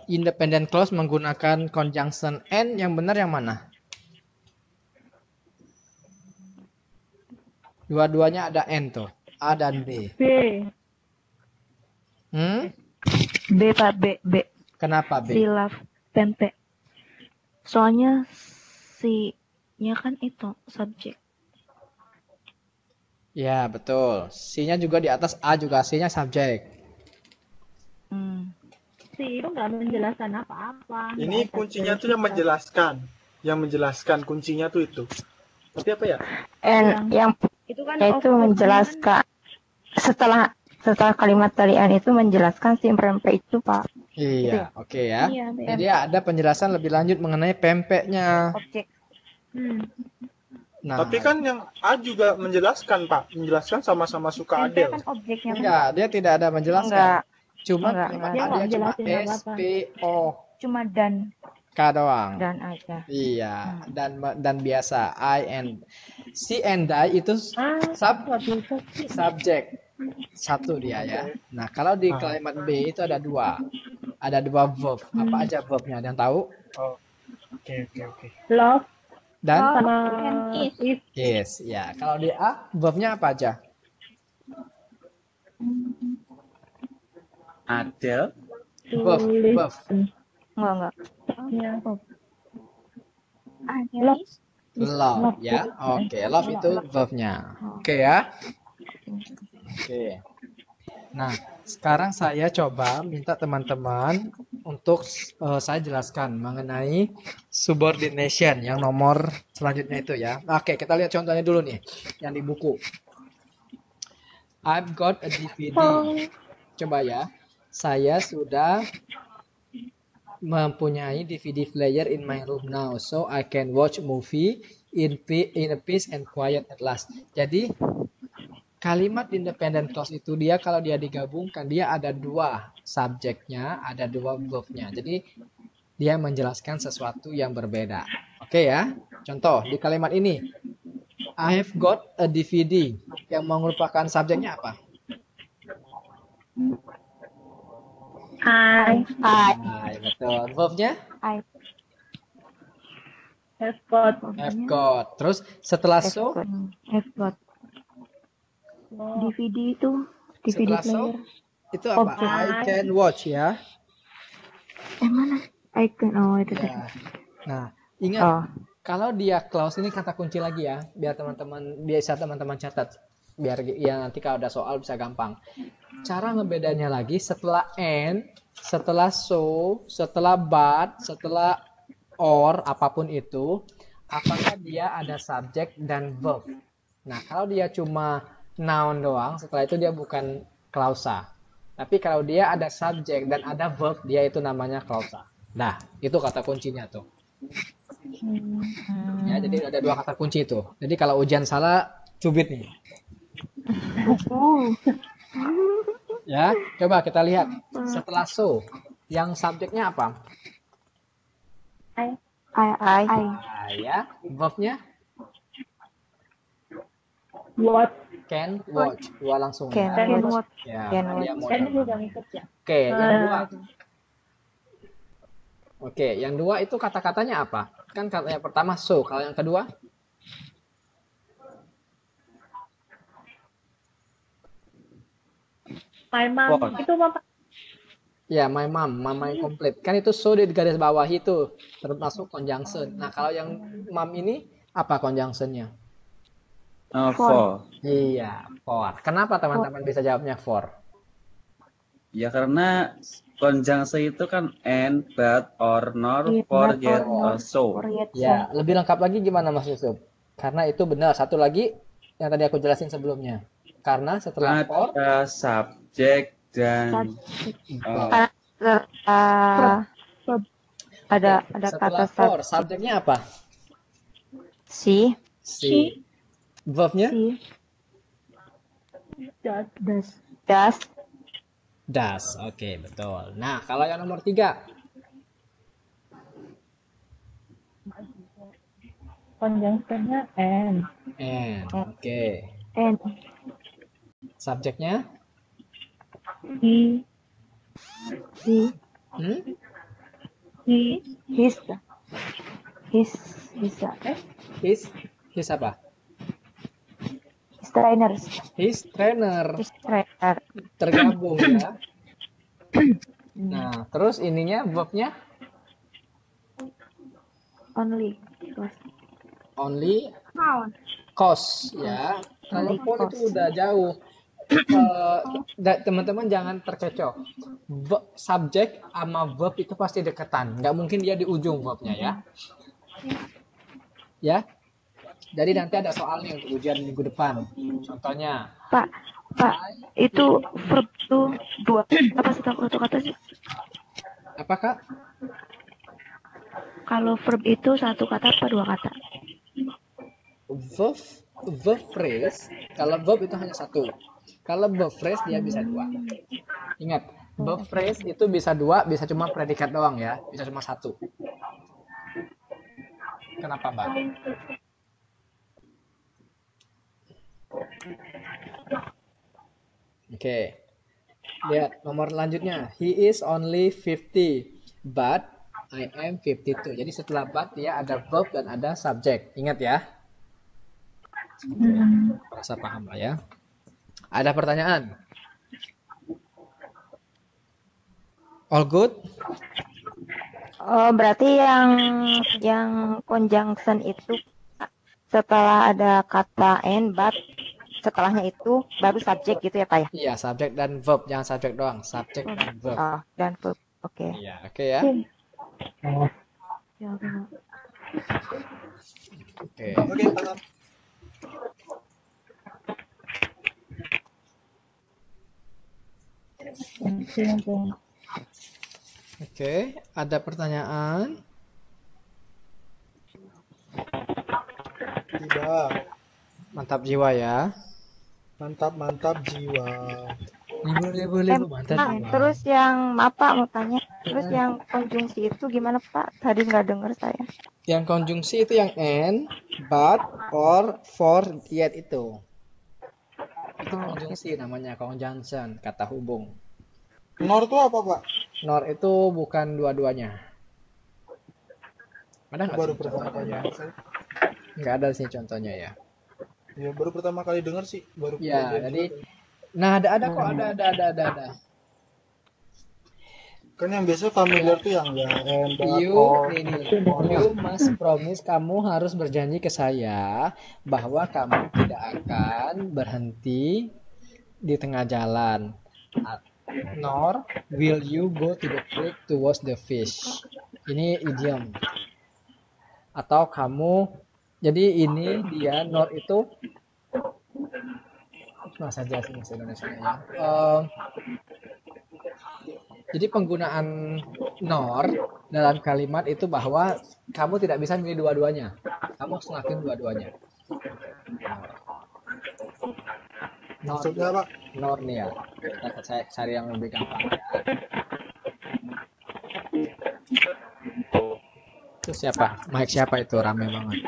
independent clause menggunakan conjunction and yang benar yang mana? Dua-duanya ada N tuh. A dan B. B. B, Pak, B. Kenapa B? Silaf pempek. Soalnya si-nya kan itu subjek. Ya, betul. C-nya juga di atas A juga C-nya subjek. Si itu nggak menjelaskan apa-apa. Ini kuncinya tuh yang menjelaskan. Yang menjelaskan kuncinya tuh itu. Tapi apa ya? And yang Itu kan itu menjelaskan setelah kalimat tadi and itu menjelaskan si pempek itu, Pak. Iya, oke ya. Iya, Jadi ada penjelasan lebih lanjut mengenai pempeknya. Objek. Nah, Tapi kan yang A juga menjelaskan, Pak. Menjelaskan sama-sama suka Ente Adele. kan objeknya. enggak, dia tidak ada menjelaskan. Enggak. Cuma Enggak, kalimat enggak. A dia cuma Jelasin nggak S, apa-apa. P, O, Cuma dan K doang. aja. Iya, dan biasa I and si and I itu Nggak bisa sih. subjek satu dia ya. Nah, kalau di kalimat B itu ada dua verb. Apa aja verbnya? Ada yang tahu? Oke. Love Dan sama and is. yes, ya. Kalau di A verbnya apa aja? Adele, to Verb. listen. Enggak. Ya. Ada Love. is. Love ya. Oke, love itu verbnya. Oke ya. Oke. Nah, sekarang saya coba minta teman-teman untuk saya jelaskan mengenai subordination yang nomor selanjutnya itu ya. Oke, kita lihat contohnya dulu nih yang di buku. I've got a DVD. Coba ya. Saya sudah mempunyai DVD player in my room now, so I can watch movie in a peace and quiet at last. Jadi kalimat independent clause itu dia kalau dia digabungkan dia ada dua subjeknya, ada dua verbnya. Jadi dia menjelaskan sesuatu yang berbeda. Oke ya. Contoh di kalimat ini, I have got a DVD yang merupakan subjeknya apa? I Betul. Verbnya have got have got. Terus setelah so, I've got DVD itu DVD setelah so player. itu apa? Objek. I can watch ya. Mana? Icon. Oh, itu tadi. Ya. Nah, ingat kalau dia clause ini kata kunci lagi ya, biar teman-teman catat, biar ya nanti kalau ada soal bisa gampang. Cara ngebedanya lagi setelah and, setelah so, setelah but, setelah or apapun itu, apakah dia ada subjek dan verb. Nah, kalau dia cuma noun doang, setelah itu dia bukan klausa. Tapi kalau dia ada subjek dan ada verb, dia itu namanya klausa. Nah, itu kata kuncinya tuh. Ya, jadi ada dua kata kunci itu. Jadi kalau ujian salah, cubit nih. Ya, coba kita lihat. Setelah so, yang subjeknya apa? I. Ya, verbnya what can watch. Dua langsung. Can watch. Ya, Can dia watch. mau kan coba. juga ngikut ya. Oke, yang dua. Oke, yang dua itu kata-katanya apa? Kan kata yang pertama so, kalau yang kedua? My mom What? itu apa? Ya, my mom, mama yang komplit. Kan itu so di garis bawah itu, termasuk conjunction. Nah, kalau yang mom ini apa conjunctionnya? for. Iya, for. Kenapa teman-teman bisa jawabnya for? Ya karena konjungsi itu kan and, but, or, nor, for, yet, so. Ya, lebih lengkap lagi gimana Mas Yusuf? Karena itu benar. Satu lagi yang tadi aku jelasin sebelumnya. Karena setelah for, Ada subjek dan Ada setelah kata for, subjeknya apa? si. Si. Verbnya? Das. Das. Oke, betul. Nah, kalau yang nomor 3. Conjunctionnya and. And. Oke. And. Subjeknya? He. Hmm? His His apa? trainers. His trainer. Tergabung ya. Nah, terus ininya verbnya? Only. Only Found. cost ya. Kalau for itu udah jauh. Teman-teman jangan terkecoh. Subjek sama verb itu pasti deketan. Nggak mungkin dia di ujung verbnya ya. Ya. Jadi nanti ada soalnya untuk ujian minggu depan. Contohnya. Pak, itu verb itu dua apa satu kata sih? Apa Kak? Kalau verb itu satu kata apa dua kata? verb phrase, kalau verb itu hanya satu. Kalau verb phrase dia bisa dua. Ingat, verb phrase itu bisa dua, bisa cuma predikat doang ya, bisa cuma satu. Kenapa, Mbak? Oke. Lihat nomor selanjutnya. He is only 50, but I am 52. Jadi setelah but dia ada verb dan ada subject. Ingat ya. Rasa paham lah ya. Ada pertanyaan? All good? Oh, berarti yang conjunction itu setelah ada kata and but setelahnya itu baru subjek gitu ya Pak ya? Iya, subject dan verb, jangan subject doang, subject dan verb. Oh, dan verb. Oke. Iya, oke ya. Ya, Kak. Oke. Oke, paham. Oke, ada pertanyaan? Tidak. Mantap jiwa ya. Mantap jiwa. Libur, mantap Nah, jiwa. terus yang maaf Pak mau tanya, terus yang konjungsi itu gimana Pak? Tadi nggak dengar saya. Yang konjungsi itu yang and, but, or, for, yet itu. Itu konjungsi namanya, conjunction, kata hubung. Nor itu apa, Pak? Nor itu bukan dua-duanya. Ada nggak Baru sih pertama kali contohnya? dengar saya. Nggak ada sih contohnya ya. Ya, baru pertama kali dengar sih, baru Ya, kejadian jadi, juga. nah ada kok, ada. Kan yang biasa familiar tuh yang ya and, but, You, or. you must promise, kamu harus berjanji ke saya bahwa kamu tidak akan berhenti di tengah jalan. Nor will you go to the creek to wash the fish. Ini idiom. Atau kamu, jadi ini dia nor itu bahasa Indonesia ya. Jadi penggunaan nor dalam kalimat itu bahwa kamu tidak bisa milih dua-duanya. Kamu harus ngelakuin dua-duanya. Nor. Maksudnya, Pak? Nor nih ya. Saya cari yang lebih gampang ya. Itu siapa? Mike siapa itu? Rame banget.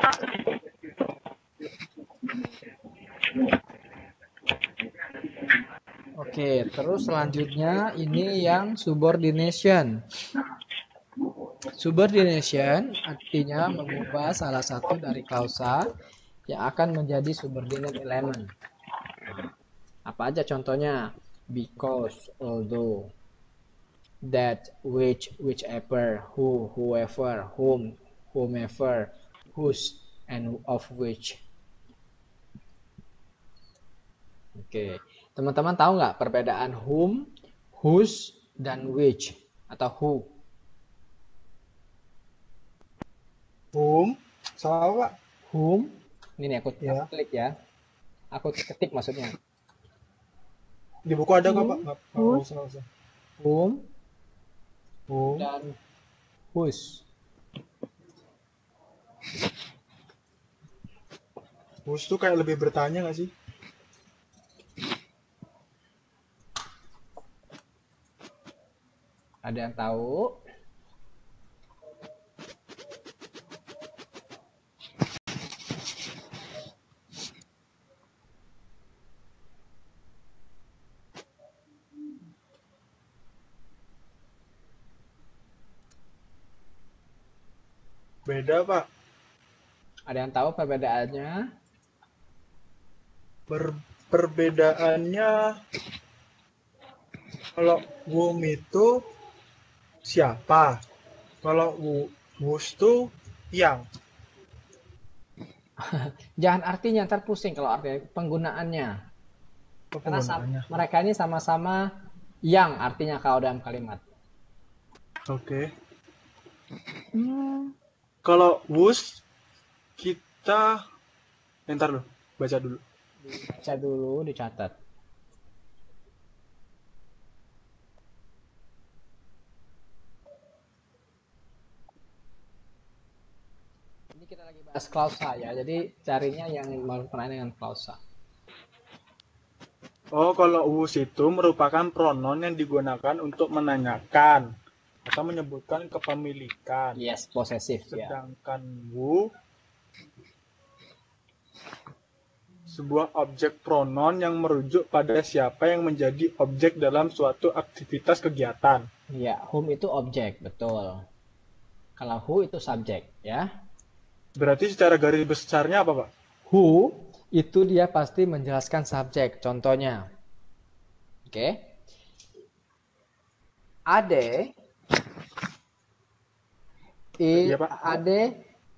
Oke, terus selanjutnya ini yang subordination. Subordination artinya mengubah salah satu dari klausa yang akan menjadi subordinate element. Apa aja contohnya? Because, although, that, which, whichever, who, whoever, whom, whomever, whose, and of which. Oke, teman-teman tahu nggak perbedaan whom, whose, dan which atau who? Whom? Salah, Pak. Whom, ini nih aku Ya. klik ya. Aku ketik maksudnya. Di buku ada nggak, Pak? Nggak usah. Whom Whom? dan whose. Whose tuh kayak lebih bertanya nggak sih? Ada yang tahu? Beda, Pak. Ada yang tahu perbedaannya? Perbedaannya kalau whom itu siapa, kalau whose tuh yang. Jangan artinya, ntar pusing kalau artinya penggunaannya. Karena Penggunaannya. mereka ini sama-sama yang artinya kalau dalam kalimat. Oke. Kalau whose kita ntar loh, baca dulu. Baca dulu, dicatat. Ini kita lagi bahas klausa ya. Jadi carinya yang berkenaan dengan klausa. Oh, kalau whose itu merupakan pronoun yang digunakan untuk menanyakan atau menyebutkan kepemilikan. Yes, posesif ya. Sedangkan who sebuah objek pronoun yang merujuk pada siapa yang menjadi objek dalam suatu aktivitas kegiatan. Iya, whom itu objek, betul. Kalau who itu subjek ya. Berarti secara garis besarnya apa, Pak? Who itu dia pasti menjelaskan subjek. Contohnya, oke, Ade, Iya, Pak. Ade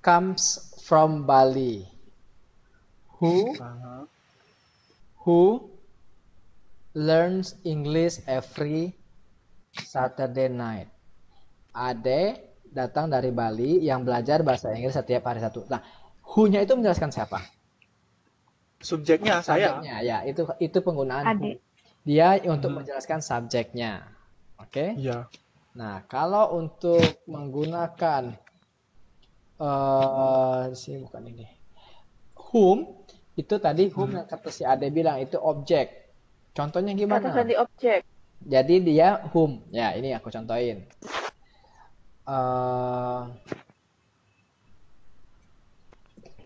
comes from Bali. Who learns English every Saturday night. Ade datang dari Bali yang belajar bahasa Inggris setiap hari Sabtu. Nah, who-nya itu menjelaskan siapa? Subjeknya saya. Subjeknya, ya, itu penggunaan who. Adik. Dia untuk menjelaskan subjeknya. Oke? Iya. Nah, kalau untuk menggunakan sini bukan ini. Whom itu tadi whom yang kata si Ade bilang itu objek. Contohnya gimana? Kata tadi objek. Jadi dia whom. Ya, ini aku contohin.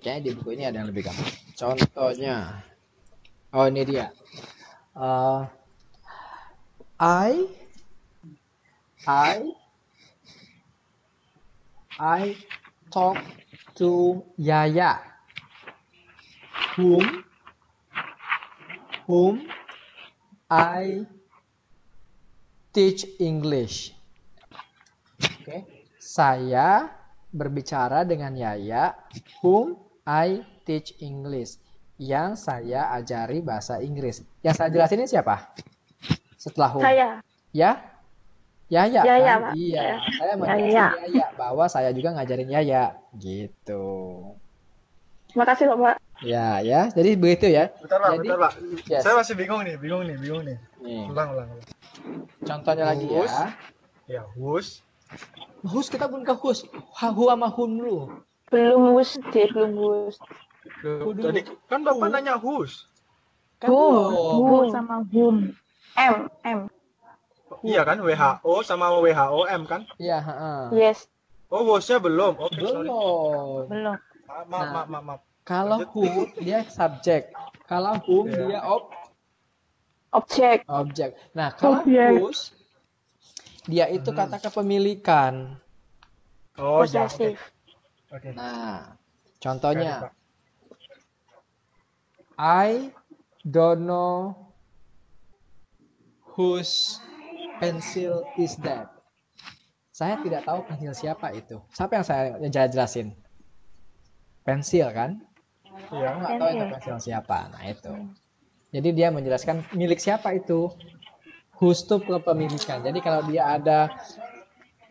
Kayaknya di buku ini ada yang lebih gampang. Contohnya, oh ini dia. I talk to Yaya, whom I teach English. Oke, saya berbicara dengan Yaya, whom I teach English, yang saya ajari bahasa Inggris. Yang saya jelasin ini siapa? Setelah whom? Saya. Ya? Yaya, Yaya, kan? Pak. Iya, saya Yaya. menjelaskan Yaya bahwa saya juga ngajarin Yaya, gitu. Makasih loh, Pak. Ya, ya. Jadi begitu ya. Bentar, Pak. Jadi, Bentar, Pak. yes. Saya masih bingung nih. Nih, Ulang. contohnya lagi Whose? ya. Ya, whose. Whose kita belum ke whose. Who sama whom dulu. Belum wus, belum wus. Who dulu. Tadi kan Bapak nanya whose. Kan Whom. belum. Who sama whom. M. Iya kan, WHO sama WHOM kan? Iya, heeh. Yes. Oh, whose-nya belum. Oke, sorry. Belum. Belum. Maaf. Kalau who dia subjek. Kalau whom Iya. dia Objek. objek. Nah, kalau Objek. whose dia itu kata kepemilikan. Oh, ya. Posesif. Oke. Nah, Oke, contohnya Pak. I don't know whose pencil is that. Saya tidak tahu pensil siapa itu. Siapa yang saya jelasin? Pensil kan? Iya. Aku nggak tahu itu pensil siapa. Nah itu. Jadi dia menjelaskan milik siapa itu. Whose itu kepemilikan. Jadi kalau dia ada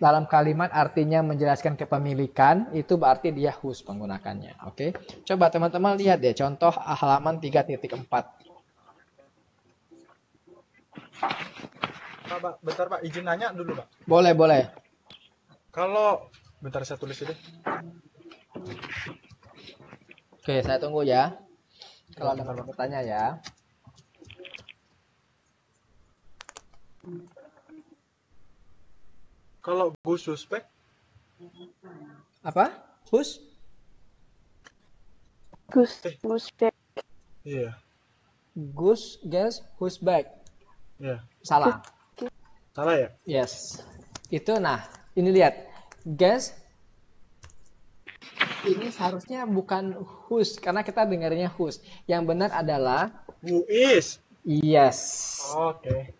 dalam kalimat artinya menjelaskan kepemilikan, itu berarti dia whose penggunakannya. Oke. Coba teman-teman lihat deh contoh halaman 3.4. Pak, bentar Pak, izin nanya dulu Pak. Boleh. Kalau bentar saya tulis ini. Oke, saya tunggu ya. Kalau ada yang bertanya ya. Kalau gue suspek, Apa? Whose? Gus back. iya, Goose, guess, who's back? iya, Salah. salah ya? Yes. Itu nah, ini lihat. Guess ini seharusnya bukan whose karena kita dengarnya whose. Yang benar adalah Who is? yes. Oke.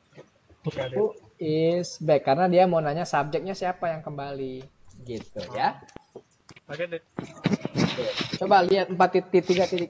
Who is back karena dia mau nanya subjeknya siapa yang kembali gitu ya. Oke deh. Coba lihat 4.3.4.